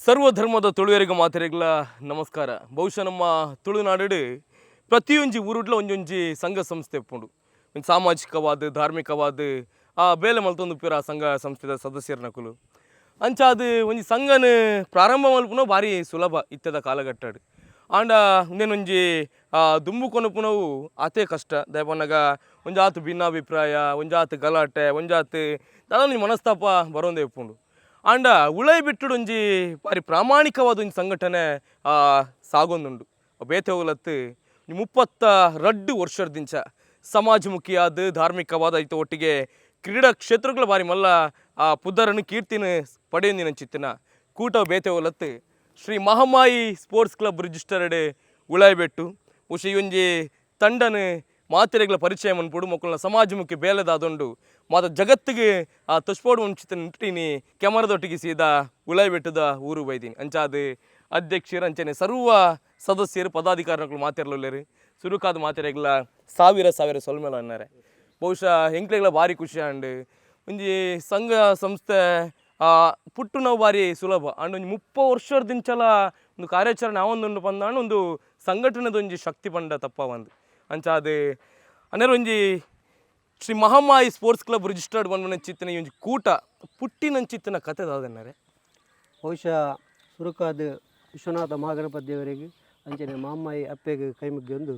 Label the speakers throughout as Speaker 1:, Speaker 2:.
Speaker 1: ಸರ್ವಧರ್ಮದ ತುಳುವರಿಗ ಮಾತೆರೆಗ್ಲ ನಮಸ್ಕಾರ. ಬಹುಶಃ ನಮ್ಮ ತುಳುನಾಡು ಪ್ರತಿಯೊಂಜಿ ಊರುಡ್ಲ ಒಂಜೊಂಜಿ ಸಂಘ ಸಂಸ್ಥೆ ಉಪ್ಪುಂಡು. ಒಂದು ಸಾಮಾಜಿಕವಾದ ಧಾರ್ಮಿಕವಾದ ಬೇಲೆ ಮಲ್ತೊಂದು ಪೂರ ಸಂಘ ಸಂಸ್ಥೆದ ಸದಸ್ಯರನಕುಲು ಅಂಚಾದ ಒಂಜಿ ಸಂಘನ ಪ್ರಾರಂಭ ಮಲ್ಪುನೋ ಭಾರಿ ಸುಲಭ ಇತ್ತದ ಕಾಲಘಟ್ಟಾಡು. ಆಂಡ ಉಂದೇನೊಂಜಿ ದುಂಬು ಕೊನಪುನವು ಅತೇ ಕಷ್ಟ ದಯಪನ್ನಗ ಒಂಜಾತು ಭಿನ್ನಾಭಿಪ್ರಾಯ ಒಂಜಾತು ಗಲಾಟೆ ಒಂಜಾತು ದಾದಾಂಜಿ ಮನಸ್ತಾಪ ಬರೋಂದೇ ಉಪ್ಪುಂಡು. ಆಂಡ ಉಳೈ ಬಿಟ್ಟುಡು ಒಂಜಿ ಬಾರಿ ಪ್ರಾಮಾಣಿಕವಾದ ಒಂದು ಸಂಘಟನೆ ಸಾಗೊಂದುಂಡು. ಬೇತೆ ಹೋಗ್ಲತ್ತು 32 ವರ್ಷದಿಂಚ ಸಮಾಜಮುಖಿಯಾದ ಧಾರ್ಮಿಕವಾದ ಐತ ಒಟ್ಟಿಗೆ ಕ್ರೀಡಾ ಕ್ಷೇತ್ರಗಳು ಬಾರಿ ಮಲ್ಲ ಪುದರನ್ನು ಕೀರ್ತಿನ ಪಡೆಯೊಂದಿನಂಚಿತ್ತಿನ ಕೂಟ ಬೇತೆ ಹೋಗ್ಲತ್ತು Shri Mahamayi sports club registered Ulaibettu ಬಹುಶಃ ಈ ಒಂಜಿ ತಂಡನ ಮಾತೆರೆಗಳ ಪರಿಚಯ ಮನ್ಪುಡು ಮಕ್ಕಳನ್ನ ಸಮಾಜಮುಖಿ ಬೇಲೆದಾದೊಂಡು ಮಾತ ಜಗತ್ತಿಗೆ ತುಷ್ಪೋಡು ಮುಂಚಿತ ನಿಟ್ಟಿನಿ ಕೆಮರದೊಟ್ಟಿಗೆ ಸೀದಾ ಉಳಾಯ್ಬೆಟ್ಟದ ಊರು ಬೈದೀನಿ ಅಂಚಾದ ಅಧ್ಯಕ್ಷರು ಅಂಚನೆ ಸರ್ವ ಸದಸ್ಯರು ಪದಾಧಿಕಾರಿಗಳು ಮಾತೆರಲುಲ್ಲೇರು ಸುರುಕಾದ ಮಾತೆರೆಗಳ ಸಾವಿರ ಸೊಲ್ಮೇಲ ಅನ್ನರೆ ಬಹುಶಃ ಎಂಕ್ಲೆಗಳ ಭಾರಿ ಖುಷಿ ಅಂಡ್ ಒಂಜಿ ಸಂಘ ಸಂಸ್ಥೆ ಪುಟ್ಟು ನಾವು ಭಾರಿ ಸುಲಭ ಅಂಡ್ ಒಂದು 30 ವರ್ಷದಿಂಚಲ ಒಂದು ಕಾರ್ಯಾಚರಣೆ ಆವೊಂದುಂಡು ಪಂದಾಂಡ್ ಒಂದು ಸಂಘಟನೆದ ಒಂಜಿ ಶಕ್ತಿ ಪಂಡ ತಪ್ಪ ಒಂದು ಅಂಚಾದ ಅನ್ನೇರು ಒಂಜಿ Shri Mahamayi sports club registered ಬಂದ್ಚಿತ್ತಿನ ಈ ಒಂಜಿ ಕೂಟ ಪುಟ್ಟಿನಂಚಿತ್ತಿನ ಕತೆ ದಾದೆನ್ನರೆ
Speaker 2: ಬಹುಶಃ ಸುರುಕಾದ ವಿಶ್ವನಾಥ ಮಹಾಗಣಪತಿ ದೇವರಿಗೆ ಅಂಚನೆ ಮಹಾಮಾಯಿ ಅಪ್ಪೆಗೆ ಕೈಮುಗ್ಗಿ ಒಂದು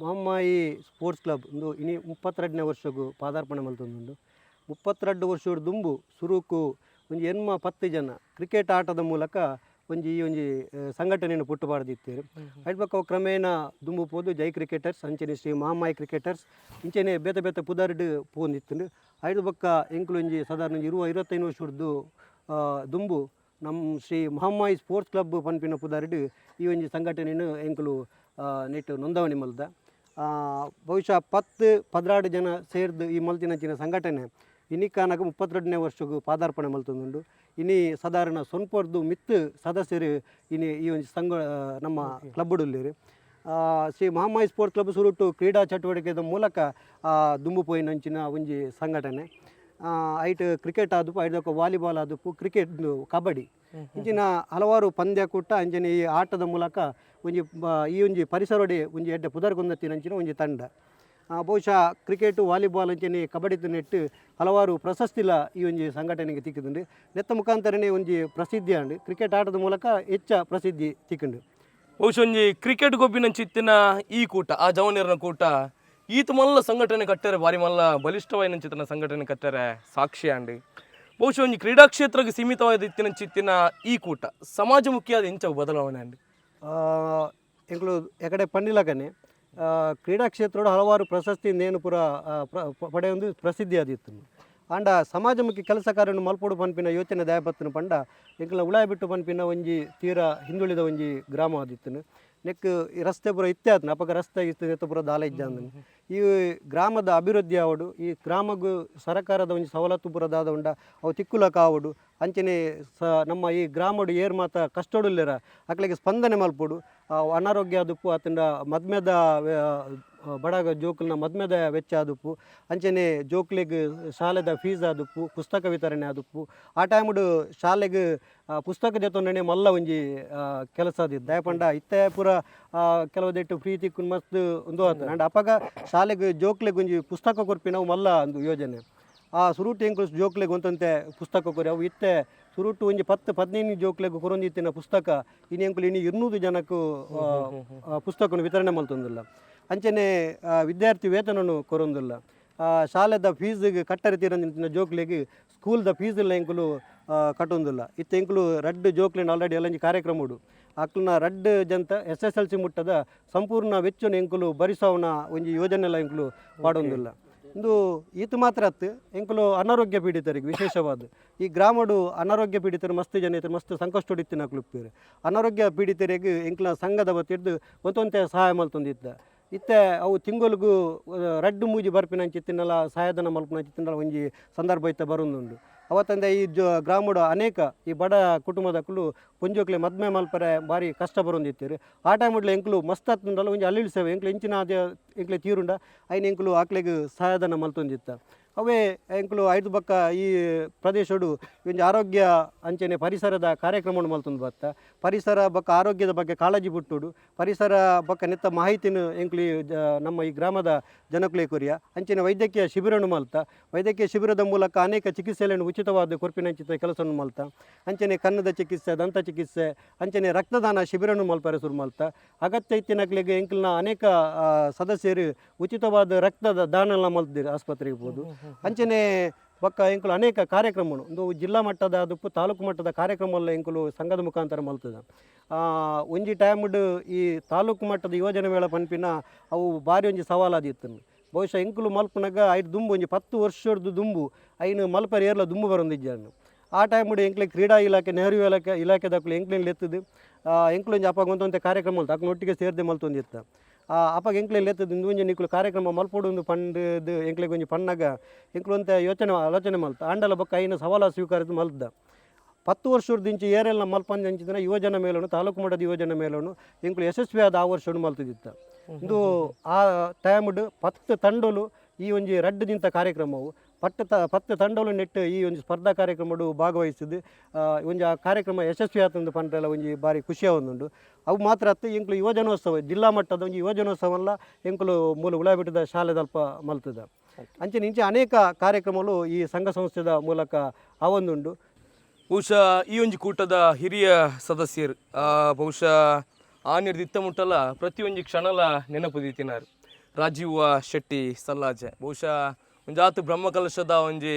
Speaker 2: ಮಹಾಮಾಯಿ ಸ್ಪೋರ್ಟ್ಸ್ ಕ್ಲಬ್ ಒಂದು ಇನಿ 32ನೇ ವರ್ಷಕ್ಕೂ ಪಾದಾರ್ಪಣೆ ಮಲ್ತೊಂದುಂಡು. 32 ವರ್ಷದ ದುಂಬು ಸುರುಕು ಒಂಜಿ 10 ಜನ ಕ್ರಿಕೆಟ್ ಆಟದ ಮೂಲಕ ಒಂಜಿ ಸಂಘಟನೆಯನ್ನು ಪುಟ್ಟು ಪಾಡ್ದಿತ್ತೇರು. ಐಟ್ ಬಕ್ಕ ಕ್ರಮೇಣ ದುಂಬು ಪೋದು ಜೈ ಕ್ರಿಕೆಟರ್ಸ್ ಅಂಚನೆ ಶ್ರೀ ಮಹಾಮಾಯಿ ಕ್ರಿಕೆಟರ್ಸ್ ಇಂಚನೆ ಬೇತೆ ಪುದರ್ಡ್ ಪೋಂದಿತ್ತು. ಐದು ಬಕ್ಕ ಎಂಕ್ಲು ಒಂಜಿ ಸಾಧಾರಣ 25 ವರ್ಷದ್ದು ದುಂಬು ನಮ್ಮ ಶ್ರೀ ಮಹಾಮಾಯಿ ಸ್ಪೋರ್ಟ್ಸ್ ಕ್ಲಬ್ ಪನ್ಪಿನ ಪುದರ್ಡ್ ಈ ಒಂಜಿ ಸಂಘಟನೆಯನ್ನು ಎಂಕ್ಲು ನೆಟ್ಟು ನೋಂದಣಿ ಮಲ್ದ. ಬಹುಶಃ 10-16 ಜನ ಸೇರ್ದು ಈ ಮಲ್ತಿನಂಚಿನ ಸಂಘಟನೆ ಇನ್ನಿಕ್ಕಾನಾಗ 32ನೇ ವರ್ಷಕ್ಕೂ ಪಾದಾರ್ಪಣೆ ಮಲ್ತೊಂದುಂಡು. ಇನಿ ಸಾಧಾರಣ ಸೊನ್ಪೊರ್ದು ಮಿತ್ತು ಸದಸ್ಯರು ಈ ಒಂದು ಸಂಘ ನಮ್ಮ ಕ್ಲಬ್ಡುಲ್ಲೇರು. ಶ್ರೀ ಮಹಾಮಾಯಿ ಸ್ಪೋರ್ಟ್ಸ್ ಕ್ಲಬ್ ಸುರುಟು ಕ್ರೀಡಾ ಚಟುವಟಿಕೆದ ಮೂಲಕ ದುಂಬು ಪೋಯಿನಂಚಿನ ಒಂಜಿ ಸಂಘಟನೆ. ಐಟ್ ಕ್ರಿಕೆಟ್ ಆದುಪ್ಪು ಐದಕ್ಕೆ ವಾಲಿಬಾಲ್ ಆದುಪ್ಪು ಕ್ರಿಕೆಟ್ ಕಬಡ್ಡಿ ಇಂಚಿನ ಹಲವಾರು ಪಂದ್ಯಕೂಟ ಅಂಚನೆ ಈ ಆಟದ ಮೂಲಕ ಒಂಜಿ ಪರಿಸರೊಡೆ ಒಂಜಿ ಎಡ್ಡೆ ಪುದರ್ಗೊಂದತ್ತಿನಂಚಿನ ಒಂಜಿ ತಂಡ. ಬಹುಶಃ ಕ್ರಿಕೆಟು ವಾಲಿಬಾಲ್ ಅಂಚನೆ ಕಬಡ್ಡಿ ನೆಟ್ಟು ಹಲವಾರು ಪ್ರಶಸ್ತಿಲ ಈ ಒಂಜಿ ಸಂಘಟನೆಗೆ ತಿಕ್ಕಿದುಂಡು. ನೆತ್ತ ಮುಖಾಂತರನೇ ಒಂಜಿ ಪ್ರಸಿದ್ಧಿ ಅಂಡು ಕ್ರಿಕೆಟ್ ಆಟದ ಮೂಲಕ ಹೆಚ್ಚ ಪ್ರಸಿದ್ಧಿ ತಿಕ್ಕಿಂಡು.
Speaker 1: ಬಹುಶಃ ಒಂಜಿ ಕ್ರಿಕೆಟ್ ಗೊಬ್ಬಿನಂಚಿತ್ತಿನ ಈ ಕೂಟ ಆ ಜವನಿಯರ್ನ ಕೂಟ ಈತ ಮಲ್ಲ ಸಂಘಟನೆ ಕಟ್ಟರೆ ಭಾರಿ ಮಲ್ಲ ಬಲಿಷ್ಠವಾಯಿನಂಚಿತ್ತಿನ ಸಂಘಟನೆ ಕಟ್ಟರೆ ಸಾಕ್ಷಿ ಅಂಡು. ಬಹುಶಃ ಒಂಜಿ ಕ್ರೀಡಾ ಕ್ಷೇತ್ರಕ್ಕೆ ಸೀಮಿತವಾದ ಇತ್ತಿನಂಚಿತ್ತಿನ ಈ ಕೂಟ ಸಮಾಜಮುಖಿಯಾದ ಎಂಚ ಬದಲಾವಣೆ ಅಂಡು
Speaker 2: ಎಂಕ್ಲು ಎಕಡೆ ಪಂಡಿಲಗನೆ ಕ್ರೀಡಾ ಕ್ಷೇತ್ರದ ಹಲವಾರು ಪ್ರಶಸ್ತಿಯಿಂದ ಏನು ಪೂರ ಪಡೆಯೊಂದು ಪ್ರಸಿದ್ಧಿ ಆದಿತ್ತು. ಆಂಡ ಸಮಾಜಮುಖಿ ಕೆಲಸ ಕಾರ್ಯವನ್ನು ಮಲ್ಪೋಡು ಪನ್ಪಿನ ಯೋಚನೆ ದಯಪತ್ತನು ಪಂಡ ಎಂಕ್ಲ ಉಳಾಯ ಬಿಟ್ಟು ಪನ್ಪಿನ ಒಂಜಿ ತೀರಾ ಹಿಂದುಳಿದ ಒಂಜಿ ಗ್ರಾಮ ಆದಿತ್ತು. ನೆಕ್ ಈ ರಸ್ತೆ ಪೂರ ಇತ್ತೆ ಆತನ ಅಪಗ ರಸ್ತೆ ಇತ್ತು ನೆತ್ತ ಪೂರ ದಾಲ ಇಜ್ಜಾಂದ ಈ ಗ್ರಾಮದ ಅಭಿವೃದ್ಧಿ ಆವಡು ಈ ಗ್ರಾಮಗೂ ಸರ್ಕಾರದ ಒಂಜಿ ಸವಲತ್ತು ಪೂರ ದಾದ ಉಂಡ ಅವು ತಿಕ್ಕುಲಕ ಆವಡು ಅಂಚನೆ ನಮ್ಮ ಈ ಗ್ರಾಮಡು ಏರ್ ಮಾತ ಕಷ್ಟೊಡುಲ್ಲೆರ ಅಕ್ಲೆಗೆ ಸ್ಪಂದನೆ ಮಲ್ಪೋಡು ಅನಾರೋಗ್ಯ ಆದುಪ್ಪು ಆತಂಡ ಮದ್ಮೆದ ಬಡಗ ಜೋಕ್ಲನ ಮದ್ಮೆದ ವೆಚ್ಚ ಆದುಪ್ಪು ಅಂಚನೆ ಜೋಕ್ಲೆಗ್ ಶಾಲೆದ ಫೀಸ್ ಆದುಪ್ಪು ಪುಸ್ತಕ ವಿತರಣೆ ಆದುಪ್ಪು ಆ ಟೈಮಡು ಶಾಲೆಗೆ ಪುಸ್ತಕ ಜೊತೆ ಮಲ್ಲ ಒಂಜಿ ಕೆಲಸ ಆದಿದ್ದು ದಯಪಂಡ ಇತ್ತೆ ಪೂರ ಕೆಲವದೆಟ್ಟು ಪ್ರೀತಿ ಮಸ್ತ್ ಒಂದು ಆತನ ಅಂಡ್ ಅಪಗ ಶಾಲೆಗೆ ಜೋಕ್ಲೆಗ್ ಒಂಜಿ ಪುಸ್ತಕ ಕೊರ್ಪಿ ನಾವು ಮಲ್ಲ ಒಂದು ಯೋಜನೆ ಸುರುಟು ಎಂಕ್ಲು ಜೋಕ್ಲೆಗ್ ಒಂತಂತೆ ಪುಸ್ತಕ ಕೊರಿ ಅವು ಇತ್ತೆ ಸುರುಟು ಒಂಜಿ 10-15 ಜೋಕ್ಲೆಗ್ ಕೊರೊಂದಿತ್ತಿನ ಪುಸ್ತಕ ಇನ್ನು ಎಂಕ್ಲು ಇನ್ನು 200 ಜನಕ್ಕೂ ಪುಸ್ತಕವನ್ನು ವಿತರಣೆ ಮಲ್ತೊಂದಿಲ್ಲ. ಅಂಚನೆ ವಿದ್ಯಾರ್ಥಿ ವೇತನವನ್ನು ಕೊರೊಂದಿಲ್ಲ. ಶಾಲೆದ ಫೀಸ್ಗೆ ಕಟ್ಟರೆ ತೀರಂದಿನ ಜೋಕ್ಲೆಗ್ ಸ್ಕೂಲ್ದ ಫೀಸ್ ಇಲ್ಲ ಎಂಕ್ಲು ಕಟ್ಟೊಂದಿಲ್ಲ. ಇತ್ತು ಎಂಕ್ಲು ರಡ್ಡು ಜೋಕ್ಲೆನ ಆಲ್ರೆಡಿ ಎಲ್ಲಂಜಿ ಕಾರ್ಯಕ್ರಮ ಉಡು ಅಕ್ಲನ ರಡ್ಡು ಜಂತ SSLC ಮುಟ್ಟದ ಸಂಪೂರ್ಣ ವೆಚ್ಚನ ಎಂಕ್ಲು ಭರಿಸವನ ಒಂಜಿ ಯೋಜನೆ ಎಲ್ಲ ಎಂಕ್ಲು ಪಾಡೊಂದಿಲ್ಲ. ಇಂದು ಈತ ಮಾತ್ರ ಅತ್ತು ಎಂಕ್ಲು ಅನಾರೋಗ್ಯ ಪೀಡಿತರಿಗೆ ವಿಶೇಷವಾದ ಈ ಗ್ರಾಮಡು ಅನಾರೋಗ್ಯ ಪೀಡಿತರು ಮಸ್ತ್ ಜನ ಇತ್ತು ಮಸ್ತ್ ಸಂಕಷ್ಟ ಹೊಡಿತಿನ ಕ್ಲುಪ್ಪಿರು ಅನಾರೋಗ್ಯ ಪೀಡಿತರಿಗೆ ಎಂಕ್ಲ ಸಂಘದ ಬತ್ತಿಡ್ದು ಒಂತೊಂತೆ ಸಹಾಯ ಮಲ್ತೊಂದಿದ್ದ ಇತ್ತೆ ಅವು ತಿಂಗಳಿಗೂ ರಡ್ಡು ಮೂಜಿ ಬರ್ಪಿನಂಚಿತ್ತಿನಲ್ಲ ಸಹಾಯಧನ ಮಲ್ಪನಂಚಿತ್ತಿನಲ್ಲ ಒಂಜಿ ಸಂದರ್ಭ ಇತ್ತ ಬರೋದುಂಡು. ಅವತ್ತಂದೆ ಈ ಗ್ರಾಮಡು ಅನೇಕ ಈ ಬಡ ಕುಟುಂಬದಕ್ಕೂ ಪುಂಜೋಕ್ಲೆ ಮದ್ಮೆ ಮಲ್ಪರೆ ಭಾರಿ ಕಷ್ಟ ಬರೋಂದಿತ್ತೀರಿ. ಆ ಟೈಮಡ್ಲೆ ಎಂಕ್ಲು ಮಸ್ತ್ ಹತ್ತುಂಡಲ್ಲ ಒಂಜಿ ಅಲ್ಲಿಲ್ ಸೇವೆ ಎಂಕ್ಲು ಎಂಚಿನ ಎಂಕ್ಲೆ ತೀರುಂಡ ಐನು ಎಂಕ್ಲು ಆಕ್ಲೆಗ್ ಸಹಾಯಧನ ಮಲ್ತೊಂದಿತ್ತ. ಅವೇ ಎಂಕ್ಲು ಐದು ಬಕ್ಕ ಈ ಪ್ರದೇಶಡು ಒಂಜಿ ಆರೋಗ್ಯ ಅಂಚನೆ ಪರಿಸರದ ಕಾರ್ಯಕ್ರಮವನ್ನು ಮಲ್ತೊಂದು ಬತ್ತ ಪರಿಸರ ಬಕ್ಕ ಆರೋಗ್ಯದ ಬಗ್ಗೆ ಕಾಳಜಿ ಬಿಟ್ಟುಡು ಪರಿಸರ ಬಕ್ಕ ನೆತ್ತ ಮಾಹಿತಿನ ಎಂಕ್ಲು ನಮ್ಮ ಈ ಗ್ರಾಮದ ಜನಕ್ಲೆ ಕೊರಿಯ ಅಂಚನೆ ವೈದ್ಯಕೀಯ ಶಿಬಿರನು ಮಲ್ತ ವೈದ್ಯಕೀಯ ಶಿಬಿರದ ಮೂಲಕ ಅನೇಕ ಚಿಕಿತ್ಸೆಗಳನ್ನು ಉಚಿತವಾದ ಕೊರ್ಪಿನಂಚಿತ ಕೆಲಸವನ್ನು ಮಲ್ತ ಅಂಚನೆ ಕನ್ನದ ಚಿಕಿತ್ಸೆ ದಂತ ಚಿಕಿತ್ಸೆ ಅಂಚನೆ ರಕ್ತದಾನ ಶಿಬಿರನು ಮಲ್ಪರೆ ಶುರು ಮಲ್ತ ಅಗತ್ಯ ಇತ್ತಿನಕ್ಲೆಗೆ ಎಂಕ್ಲಿನ ಅನೇಕ ಸದಸ್ಯರು ಉಚಿತವಾದ ರಕ್ತದ ದಾನ ಮಲ್ತಿದ್ರು ಆಸ್ಪತ್ರೆಗೆ ಹೋದು ಅಂಚನೆ ಬಕ್ಕ ಎಂಕುಲು ಅನೇಕ ಕಾರ್ಯಕ್ರಮಗಳು ಒಂದು ಜಿಲ್ಲಾ ಮಟ್ಟದ ಅದಪ್ಪು ತಾಲೂಕು ಮಟ್ಟದ ಕಾರ್ಯಕ್ರಮಲ್ಲ ಎಂಕುಲು ಸಂಘದ ಮುಖಾಂತರ ಮಲ್ತದ ಒಂಜಿ ಟೈಮ್ಡ್ ಈ ತಾಲೂಕು ಮಟ್ಟದ ಯೋಜನೆ ಮೇಳ ಪನ್ಪಿನ ಅವು ಭಾರಿ ಒಂಜಿ ಸವಾಲಾದಿತ್ತು ಬಹುಶಃ ಎಂಕುಲು ಮಲ್ಪನಾಗ ಐದು ದುಂಬು ಒಂಜಿ 10 ವರ್ಷದ ದುಂಬು ಐನು ಮಲ್ಪರ ಏರ್ಲ ದುಂಬು ಬರೊಂದಿಜ್ಜಾನು ಆ ಟೈಮ್ಡ್ ಎಂಕ್ಲೆ ಕ್ರೀಡಾ ಇಲಾಖೆ ನೆಹರು ಇಲಾಖೆದಕ್ಕಲು ಎಂಕ್ಲಿನ ಲೆತ್ತದು ಎಂಕ್ಲೊಂಜಿ ಅಪ್ಪ ಗೊಂತ ಕಾರ್ಯಕ್ರಮ ಮಲ್ತು ಅಕ್ನ ಒಟ್ಟಿಗೆ ಸೇರ್ದೆ ಮಲ್ತೊಂದಿತ್ತ ಅಪ್ಪಾಗ ಎಂಕ್ಲೆ ಲೆತ್ತದು ಇಂದು ನಿಕ್ಲು ಕಾರ್ಯಕ್ರಮ ಮಲ್ಪೋಡು ಒಂದು ಪಂಡದು ಎಂಕ್ಲೆಗೆ ಒಂಜಿ ಪಣ್ಣಾಗ ಎಂಕ್ಲೊಂತ ಆಲೋಚನೆ ಮಲ್ತ ಆಂಡಲ ಬೊಕ್ಕ ಐನ ಸವಾಲ ಸ್ವೀಕರಿಸಿ ಮಲ್ದ 10 ವರ್ಷದಿಂಚಿ ಏರೆಲ್ಲ ಮಲ್ಪಂದು ಹಂಚಿದ್ರೆ ಯುವಜನ ಮೇಲನು ತಾಲೂಕು ಮಟ್ಟದ ಯುವಜನ ಮೇಲನು ಎಂಕ್ಲು ಯಶಸ್ವಿಯಾದ ಆ ವರ್ಷ ಮಲ್ತದಿತ್ತ ಇಂದು ಆ ಟೈಮ್ಡ್ 10 ತಂಡಲು ಈ ಒಂಜಿ ರಡ್ಡದಿಂತ ಕಾರ್ಯಕ್ರಮವು 10 ತಂಡಲು ನೆಟ್ಟು ಈ ಒಂದು ಸ್ಪರ್ಧಾ ಕಾರ್ಯಕ್ರಮಡು ಭಾಗವಹಿಸಿದ್ದು ಒಂಜಿ ಆ ಕಾರ್ಯಕ್ರಮ ಯಶಸ್ವಿ ಆತಂದು ಪಂಡ್ರೆಲ್ಲ ಒಂಜಿ ಭಾರಿ ಖುಷಿಯ ಒಂದುಂಡು ಅವು ಮಾತ್ರ ಅತ್ತು ಎಂಕ್ಲು ಯುವಜನೋತ್ಸವ ಜಿಲ್ಲಾ ಮಟ್ಟದ ಒಂಜಿ ಯುವಜನೋತ್ಸವಲ್ಲ ಎಂಕ್ಲು ಮೂಲ ಉಳಾಬಿಟ್ಟದ ಶಾಲೆದಲ್ಪ ಮಲ್ತದ ಅಂಚೆ ಇಂಚೆ ಅನೇಕ ಕಾರ್ಯಕ್ರಮಗಳು ಈ ಸಂಘ ಸಂಸ್ಥೆದ ಮೂಲಕ ಅವೊಂದುಂಡು
Speaker 1: ಬಹುಶಃ ಈ ಒಂಜಿ ಕೂಟದ ಹಿರಿಯ ಸದಸ್ಯರು ಬಹುಶಃ ಆ ನಿರ್ದಿತ್ತ ಮುಟ್ಟಲ್ಲ ಪ್ರತಿಯೊಂದು ಕ್ಷಣಲ ನೆನಪುದಿತ್ತಿನಾರು ರಾಜೀವ ಶೆಟ್ಟಿ ಸಲ್ಲಾಜೆ ಬಹುಶಃ ಒಂಜಾತು ಬ್ರಹ್ಮಕಲಶದ ಒಂಜಿ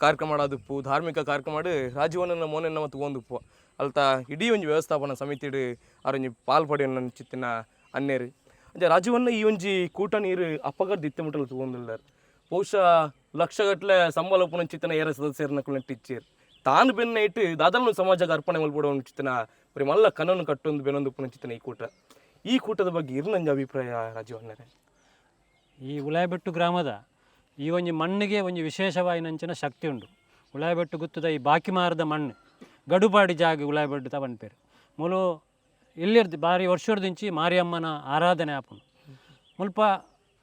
Speaker 1: ಕಾರ್ಯಕ್ರಮ ಆದುಪ್ಪು ಧಾರ್ಮಿಕ ಕಾರ್ಯಕ್ರಮ ರಾಜೀವನ ಮೋನೆನ್ನ ಮತ್ತು ಒಂದುಪ್ಪು ಅಲ್ತ ಇಡೀ ಒಂಜಿ ವ್ಯವಸ್ಥಾಪನಾ ಸಮಿತಿಡು ಅವರೊಂಜಿ ಪಾಲ್ಪಡೆಯನ್ನು ಚಿತ್ತಿನ ಅನ್ನೇರು ಅಂಚೆ ರಾಜೀವನ್ನ ಈ ಒಂಜಿ ಕೂಟ ನೀರು ಅಪ್ಪಗರ್ ದಿತ್ತ ಮುಟ್ಟಲು ತಗೊಂಡಿಲ್ಲಾರು ಬಹುಶಃ ಲಕ್ಷಗಟ್ಟಲೆ ಸಂಬಳ ಉಪ್ಪನ ಚಿತ್ತನ ಏರ ಸದಸ್ಯರನ್ನ ನೆಟ್ಟಿಚ್ಚೇರು ತಾನು ಬೆನ್ನ ಇಟ್ಟು ದಾದನ್ನು ಸಮಾಜಕ್ಕೆ ಅರ್ಪಣೆ ಮಲ್ಪಡೋ ಚಿತ್ತನ ಬರೀ ಮಲ್ಲ ಕಣ್ಣನ್ನು ಕಟ್ಟೊಂದು ಬೆನ್ನೊಂದು ಉಪ್ಪನ ಚಿತ್ತನ ಈ ಕೂಟದ ಬಗ್ಗೆ ಇರ್ನಂಜ ಅಭಿಪ್ರಾಯ ರಾಜೀವಣ್ಣರೇ
Speaker 3: ಈ ಉಳಾಯಿಬೆಟ್ಟು ಗ್ರಾಮದ ಈ ಒಂಜಿ ಮಣ್ಣಿಗೆ ಒಂಜಿ ವಿಶೇಷವಾಯಿನಂಚಿನ ಶಕ್ತಿ ಉಂಡು ಉಳಾಯಿಬೆಟ್ಟು ಗುತ್ತದ ಈ ಬಾಕಿ ಮಾರದ ಮಣ್ಣು ಗಡುಪಾಡಿ ಜಾಗ ಉಳಾಯಿಬೆಟ್ಟು ತಗೊಂಡ್ಪೇರು ಮೂಲು ಇಲ್ಲಿರ್ದು ಬಾರಿ ವರ್ಷದಿಂಚಿ ಮಾರಿಯಮ್ಮನ ಆರಾಧನೆ ಆಪುಂಡು ಮುಲ್ಪ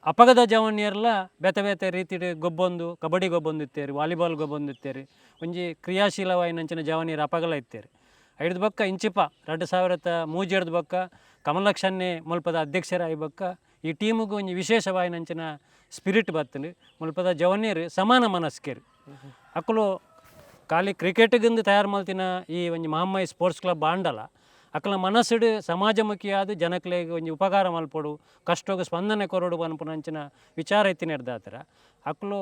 Speaker 3: ಅಪಗದ ಜವನಿಯರ್ಲ ಬೇತೆ ಬೇತೆ ರೀತಿ ಗೊಬ್ಬೊಂದು ಕಬಡ್ಡಿ ಗೊಬ್ಬೊಂದು ಇತ್ತೇರಿ ವಾಲಿಬಾಲ್ ಗೊಬ್ಬೊಂದು ಇತ್ತೇರಿ ಒಂಜಿ ಕ್ರಿಯಾಶೀಲವಾಯಿನಂಚಿನ ಜವನಿಯರು ಅಪಗಲ ಇತ್ತೇರಿ ಐದು ಬಕ್ಕ ಇಂಚಿಪ 2003 ಬಕ್ಕ ಕಮಲಕ್ಷನ್ನೇ ಮುಲ್ಪದ ಅಧ್ಯಕ್ಷರಾಗಿ ಬಕ್ಕ ಈ ಟೀಮಿಗೂ ಒಂಜಿ ವಿಶೇಷವಾಯಿನಂಚಿನ ಸ್ಪಿರಿಟ್ ಬರ್ತಂಡು ಮುಲ್ಪದ ಜವನಿಯರು ಸಮಾನ ಮನಸ್ಕೇರು ಅಕ್ಕಲು ಖಾಲಿ ಕ್ರಿಕೆಟ್ಗಿಂದು ತಯಾರು ಮಲ್ತಿನ ಈ ಒಂಜಿ ಮಹಮ್ಮೈ ಸ್ಪೋರ್ಟ್ಸ್ ಕ್ಲಬ್ ಆಂಡಲ ಅಕ್ಕಲ ಮನಸ್ಸುಡು ಸಮಾಜಮುಖಿಯಾದ ಜನಕ್ಲೆಗೆ ಒಂಜಿ ಉಪಕಾರ ಮಲ್ಪಡು ಕಷ್ಟೋಗ ಸ್ಪಂದನೆ ಕೊರಡು ಅನ್ಪುನಂಚಿನ ವಿಚಾರ ಎತ್ತಿನಿಡ್ದಾತರ ಅಕ್ಕಲು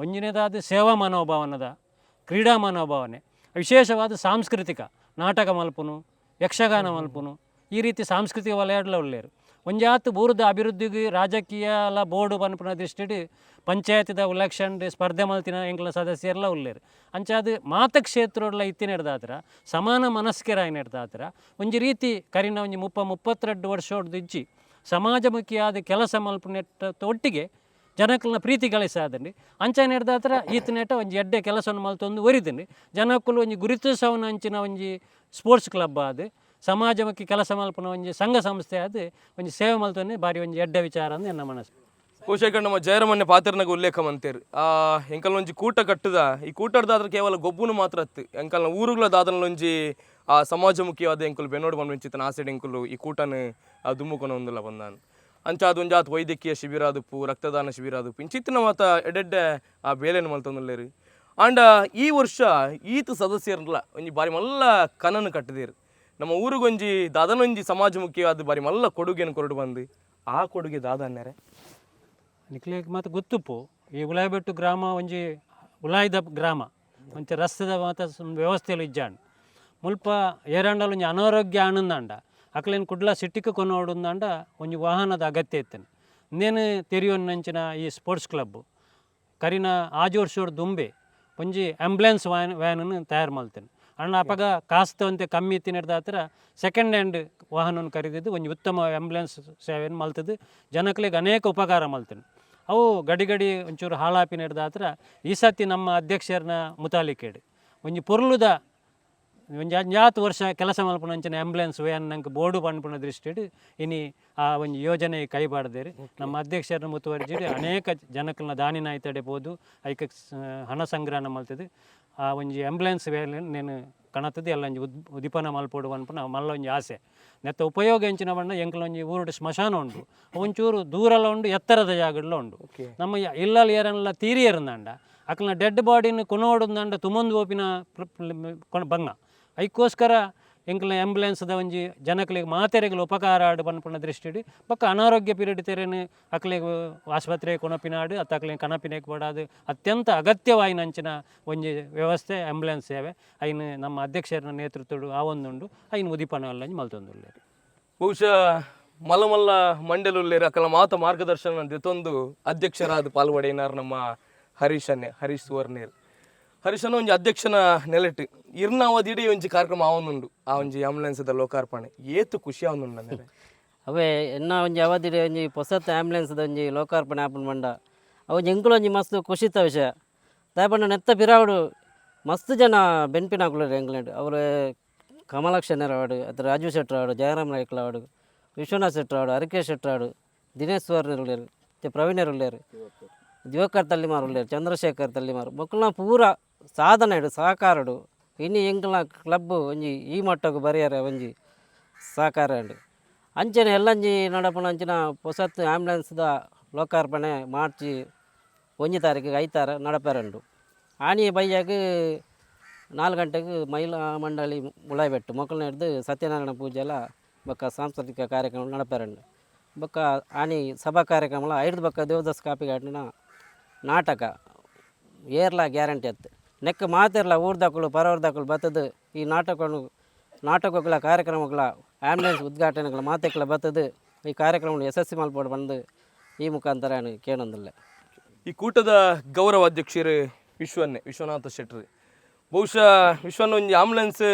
Speaker 3: ಒಂಜಿನೇದಾದ ಸೇವಾ ಮನೋಭಾವನದ ಕ್ರೀಡಾ ಮನೋಭಾವನೆ ವಿಶೇಷವಾದ ಸಾಂಸ್ಕೃತಿಕ ನಾಟಕ ಮಲ್ಪುನು ಯಕ್ಷಗಾನ ಮಲ್ಪುನು ಈ ರೀತಿ ಸಾಂಸ್ಕೃತಿಕ ವಲಯಡ್ಲ ಉಳ್ಳೇರು ಒಂಜಾತು ಬೂರದ ಅಭಿವೃದ್ಧಿಗೆ ರಾಜಕೀಯ ಎಲ್ಲ ಬೋರ್ಡು ಪನ್ಪುನ ದೃಷ್ಟಿಡು ಪಂಚಾಯತಿದ ಎಲೆಕ್ಷನ್ ಸ್ಪರ್ಧೆ ಮಲ್ತಿನ ಎಂಕ್ಲ ಸದಸ್ಯರೆಲ್ಲ ಉಳ್ಳೇರು ಅಂಚಾದ ಮಾತ ಕ್ಷೇತ್ರಡ್ಲ ಇತ್ತಿನೆಡ್ದಾತ್ರ ಸಮಾನ ಮನಸ್ಕರಾಯಿನೆಡ್ದಾತ್ರ ಒಂಜಿ ರೀತಿ ಕರಿನ ಒಂಜಿ 32 ವರ್ಷದ ಇಜ್ಜಿ ಸಮಾಜಮುಖಿಯಾದ ಕೆಲಸ ಮಲ್ಪುನೆಟ್ಟ ಒಟ್ಟಿಗೆ ಜನಕ್ಕಲ್ನ ಪ್ರೀತಿ ಗಳಿಸಾದಂಡಿ ಅಂಚನೆಡ್ದಾತ್ರ ಈತನೆಟ ಒಂಜಿ ಎಡ್ಡೆ ಕೆಲಸವನ್ನು ಮಲ್ತೊಂದು ಒರಿದಂಡಿ ಜನಕ್ಕಲು ಒಂಜಿ ಗುರುತಿಸವನ ಅಂಚಿನ ಒಂಜಿ ಸ್ಪೋರ್ಟ್ಸ್ ಕ್ಲಬ್ ಆದ ಸಮಾಜಮುಖಿ ಕೆಲಸ ಮಲ್ಪನ ಒಂಜಿ ಸಂಘ ಸಂಸ್ಥೆ ಆದ ಒಂಜಿ ಸೇವೆ ಮಲ್ತೊಂದು ಬಾರಿ ಒಂಜಿ ಎಡ್ಡೆ ವಿಚಾರ ಅಂದು ಎನ್ನ ಮನಸ್ಸು
Speaker 1: ಬಹುಶಃ ನಮ್ಮ ಜಯರಮನ್ಯ ಪಾತ್ರನಾಗ ಉಲ್ಲೇಖ ಮಂತೇರು ಎಂಕಲ್ನ ಒಂಜಿ ಕೂಟ ಕಟ್ಟದ ಈ ಕೂಟದಾದ್ರೆ ಕೇವಲ ಗೊಬ್ಬುನು ಮಾತ್ರ ಅತ್ತು ಎಂಕಲ್ನ ಊರುಗಳ ದಾದನೊಂಜಿ ಸಮಾಜಮುಖಿಯಾದ ಎಂಕಲು ಬೆನ್ನೋಡು ಬಂಚಿತ್ತನ ಆಸೆಡ್ ಎಂಕಲು ಈ ಕೂಟನ ದುಮ್ಮುಕೊನ ಒಂದಿಲ್ಲ ಬಂದಾನು ಅಂಚಾದ ಒಂಜಾತ್ ವೈದ್ಯಕೀಯ ಶಿಬಿರ ಆದುಪ್ಪು ರಕ್ತದಾನ ಶಿಬಿರ ಆದುಪ್ಪು ಇಂಚಿತ್ತಿನ ಮಾತ ಎಡೆಡ್ಡೆ ಬೇಲೆನ ಮಲ್ತೊಂದುಲ್ಲೇರು ಆಂಡ ಈ ವರ್ಷ ಈತ ಸದಸ್ಯರಲ್ಲ ಒಂಜಿ ಬಾರಿ ಮಲ್ಲ ಕನನ್ನು ಕಟ್ಟಿದೇರು ನಮ್ಮ ಊರಿಗೊಂಜಿ ದಾದನೊಂಜಿ ಸಮಾಜಮುಖಿಯಾದ ಬಾರಿ ಮಲ್ಲ ಕೊಡುಗೆಯನ್ನು ಕೊರಡು ಬಂದು ಆ ಕೊಡುಗೆ ದಾದನ್ಯಾರೆ
Speaker 3: ನಿಕ್ಲಿಗೆ ಮತ್ತು ಗೊತ್ತುಪ್ಪು ಈ ಉಳಾಯಿಬೆಟ್ಟು ಗ್ರಾಮ ಒಂಜಿ ಉಳಾಯಿದ ಗ್ರಾಮ ಒಂಚ ರಸ್ತೆದ ಮಾತ ವ್ಯವಸ್ಥೆಯಲ್ಲಿ ಇಜ್ಜಾಂಡು ಮುಲ್ಪ ಏರಂಡಲು ಒಂಜಿ ಅನಾರೋಗ್ಯ ಆನಂದಾಂಡ ಅಕ್ಲೇನು ಕುಡ್ಲ ಸಿಟ್ಟಿಗೆ ಕೊನೋಡುಂದಾಂಡ ಒಂಜಿ ವಾಹನದ ಅಗತ್ಯ ಇತ್ತೇನೆ ಇನ್ನೇನು ತೆರಿಯೋನ್ನಂಚಿನ ಈ ಸ್ಪೋರ್ಟ್ಸ್ ಕ್ಲಬ್ ಕರಿನ ಆಜು ವರ್ಷೋಡು ದುಂಬೆ ಒಂಜಿ ಆಂಬ್ಯುಲೆನ್ಸ್ ವ್ಯಾನನ್ನು ತಯಾರು ಮಲ್ತೇನೆ ಅಣ್ಣ ಅಪಗ ಕಾಸ್ತವಂತೆ ಕಮ್ಮಿ ಇತ್ತಿನಿಡ್ದಾತ್ರ ಸೆಕೆಂಡ್ ಹ್ಯಾಂಡ್ ವಾಹನವನ್ನು ಖರೀದಿದ್ದು ಒಂಜಿ ಉತ್ತಮ ಆಂಬ್ಯುಲೆನ್ಸ್ ಸೇವೆಯನ್ನು ಮಲ್ತದ್ದು ಜನಕ್ಲಿಗೆ ಅನೇಕ ಉಪಕಾರ ಮಲ್ತೇನೆ ಅವು ಗಡಿ ಒಂಚೂರು ಹಾಳಾಪಿನಿಡ್ದಾತ್ರ ಈ ಸತಿ ನಮ್ಮ ಅಧ್ಯಕ್ಷರನ್ನ ಮುತಾಲಿಕೇಡು ಒಂಜಿ ಪೊರ್ಲುದ ಒಂಜಿ ಅಂಜಾತು ವರ್ಷ ಕೆಲಸ ಮಲ್ಪುನಂಚಿನ ಆಂಬ್ಯುಲೆನ್ಸ್ ವ್ಯಾನ್ ನಂಗೆ ಬೋರ್ಡು ಪನ್ಪುನ ದೃಷ್ಟಿಡು ಇನಿ ಆ ಒಂಜಿ ಯೋಜನೆ ಕೈಪಾಡ್ದೇರಿ ನಮ್ಮ ಅಧ್ಯಕ್ಷರನ್ನ ಮುತುವರ್ಜಿಡು ಅನೇಕ ಜನಕ್ಕಲ್ನ ದಾನಿನ ಐತಡೆ ಬೋದು ಐಕ ಹಣ ಸಂಗ್ರಹಣ ಮಲ್ತದು ಆ ಒಂಜಿ ಆಂಬ್ಯುಲೆನ್ಸ್ ವ್ಯಾನ್ నేను ಕಣತದ್ದು ಎಲ್ಲ ಒಂಜಿ ಉದಿಪನ ಮಲ್ಪೋಡು ಪನ್ಪುನ ಮಲ್ಲ ಒಂಜಿ ಆಸೆ ನೆತ್ತ ಉಪಯೋಗ ಎಂಚಿನ ಬಣ್ಣ ಎಂಕಲ್ ಒಂಜಿ ಊರುಡು ಸ್ಮಶಾನ ಉಂಡು ಒಂಚೂರು ದೂರಲ್ಲ ಉಂಡು ಎತ್ತರದ ಜಾಗಡ್ಲ ಉಂಡು ನಮ್ಮ ಇಲ್ಲಲ್ಲಿ ಏರನ್ಲ ತೀರಿ ಇರಂದಂಡ ಅಕ್ಲನ ಡೆಡ್ ಬಾಡಿನ ಕೊನೋಡುಂದಂಡ ತುಮಂದು ಓಪಿನ ಬಂಗ ಐಕ್ಕೋಸ್ಕರ ಎಂಕ್ಲ ಆಂಬ್ಯುಲೆನ್ಸ್ದ ಒಂಜಿ ಜನಕ್ಲಿಗೆ ಮಾತೆರೆಗಳು ಉಪಕಾರ ಆಡು ಪನ್ಪುನ ದೃಷ್ಟಿಡು ಬೊಕ್ಕ ಅನಾರೋಗ್ಯ ಪೀರಿಯಡ್ ತೆರೆನು ಅಕ್ಲಿಗೆ ಆಸ್ಪತ್ರೆ ಕೊನಪಿನಾಡು ಅತ್ತ ಅಕ್ಲಿಗೆ ಕನಪಿನೇಕ್ ಪಡಾದು ಅತ್ಯಂತ ಅಗತ್ಯವಾಯಿನಂಚಿನ ಒಂಜಿ ವ್ಯವಸ್ಥೆ ಆಂಬ್ಯುಲೆನ್ಸ್ ಸೇವೆ ಐನು ನಮ್ಮ ಅಧ್ಯಕ್ಷರ ನೇತೃತ್ವಡು ಆ ಒಂದುಂಡು ಐನು ಉದಿಪನ ಅಲ್ಲಂಜಿ ಮಲ್ತೊಂದುಲ್ಲೇರು
Speaker 1: ಬಹುಶಃ ಮಲ್ಲ ಮಲ್ಲ ಮಂಡಲುಲ್ಲೇರು ಅಕಲ ಮಾತ ಮಾರ್ಗದರ್ಶನ ದೆತೊಂದು ಅಧ್ಯಕ್ಷರಾದ ಪಾಲ್ವಡೆನಾರು ನಮ್ಮ ಹರೀಶ್ ಸುವರ್ಣೇರು ಹರೀಶನ ಒಂಜಿ ಅಧ್ಯಕ್ಷನ ನೆಲೆಟ್ ಇರ್ನ ಅವಧಿಡಿ ಒಂಜಿ ಕಾರ್ಯಕ್ರಮ ಆವೊಂದುಂಡು ಆ ಒಂಜಿ ಆಂಬ್ಯುಲೆನ್ಸ್ದ ಲೋಕಾರ್ಪಣೆ ಏತು ಖುಷಿ ಆವೊಂದುಂಡು ಅಂದರೆ
Speaker 4: ಅವೇ ಎನ್ನ ಒಂಜಿ ಅವಧಿಡೆ ಒಂಜಿ ಹೊಸತ್ ಆಂಬ್ಯುಲೆನ್ಸ್ದ ಒಂಜಿ ಲೋಕಾರ್ಪಣೆ ಆಪುಂಡು ಪಂಡ ಅವು ಎಂಕುಲು ಒಂಜಿ ಮಸ್ತ್ ಖುಷಿತ ವಿಷಯ ದಾಯಪಂಡ ನೆತ್ತ ಪಿರಾವುಡು ಮಸ್ತ್ ಜನ ಬೆನ್ಪಿನಾಕುಲರು ಎಂಕ್ಲೆಂಡು ಅವರು ಕಮಲಾಕ್ಷ ನೆರವಾಡು ಅಥವಾ ರಾಜು ಶೆಟ್ರಾಡು ಜಯರಾಮ್ ನಾಯ್ಕಲಾಡು ವಿಶ್ವನಾಥ್ ಶೆಟ್ರಾಡು ಹರಿಕೇಶ್ ಶೆಟ್ರಾಡು ದಿನೇಶ್ ಸುವರ್ಣರುಳ್ಳೇರು ಮತ್ತು ಪ್ರವೀಣರುಳ್ಳೇರು ದಿವಾಕರ್ ತಲ್ಲಿಮಾರು ಉಳ್ಳೇರು ಚಂದ್ರಶೇಖರ್ ತಲ್ಲಿಮಾರು ಮಕ್ಕಳನ್ನ ಪೂರ ಸಾಧನೆಡು ಸಹಕಾರಡು ಇನ್ನು ಎಂಕಲ್ನ ಕ್ಲಬ್ ಒಂಜಿ ಈ ಮಟ್ಟಕ್ಕೆ ಬರೆಯಾರ ಒಂಜಿ ಸಹಕಾರ ಉಂಡು ಅಂಚನೆ ಎಲ್ಲಂಜಿ ನಡಪನ ಅಂಚಿನ ಹೊಸತ್ ಆಂಬ್ಯುಲೆನ್ಸ್ದ ಲೋಕಾರ್ಪಣೆ ಮಾರ್ಚ್ 1 ತಾರೀಕಿಗೆ 5 ತಾರ ನಡಪೆರಂಡು ಆನಿ ಬೈಯಾಗ 4 ಗಂಟೆಗೆ ಮಹಿಳಾ ಮಂಡಳಿ ಮುಳಾಯ್ಬೆಟ್ಟು ಮಕ್ಕಳನ್ನ ಹಿಡ್ದು ಸತ್ಯನಾರಾಯಣ ಪೂಜೆ ಎಲ್ಲ ಬೊಕ್ಕ ಸಾಂಸ್ಕೃತಿಕ ಕಾರ್ಯಕ್ರಮ ನಡಪೆರಂಡು ಬೊಕ್ಕ ಆನಿ ಸಭಾ ಕಾರ್ಯಕ್ರಮ ಐದು ಬೊಕ್ಕ ದೇವದಾಸ್ ಕಾಪಿಗಾಟಿನ ನಾಟಕ ಏರ್ಲ ಗ್ಯಾರಂಟಿ ಅತ್ತು ನೆಕ್ಕ ಮಾತಿರ್ಲ ಊರ್ದಾಕಳು ಪರವರ್ದಾಕಳು ಬತ್ತದು ಈ ನಾಟಕಗಳ ಕಾರ್ಯಕ್ರಮಗಳ ಆಂಬ್ಯುಲೆನ್ಸ್ ಉದ್ಘಾಟನೆಗಳ ಮಾತೆಗಳ ಬತ್ತದು ಈ ಕಾರ್ಯಕ್ರಮ ಯಶಸ್ವಿ ಮಲ್ಪಡು ಬಂದು ಈ ಮುಖಾಂತರ ಕೇಳೊಂದಿಲ್ಲ
Speaker 1: ಈ ಕೂಟದ ಗೌರವ ಅಧ್ಯಕ್ಷರು ವಿಶ್ವನಾಥ ಶೆಟ್ಟಿ ಬಹುಶಃ ವಿಶ್ವನ ಒಂಜಿ ಆಂಬ್ಯುಲೆನ್ಸ್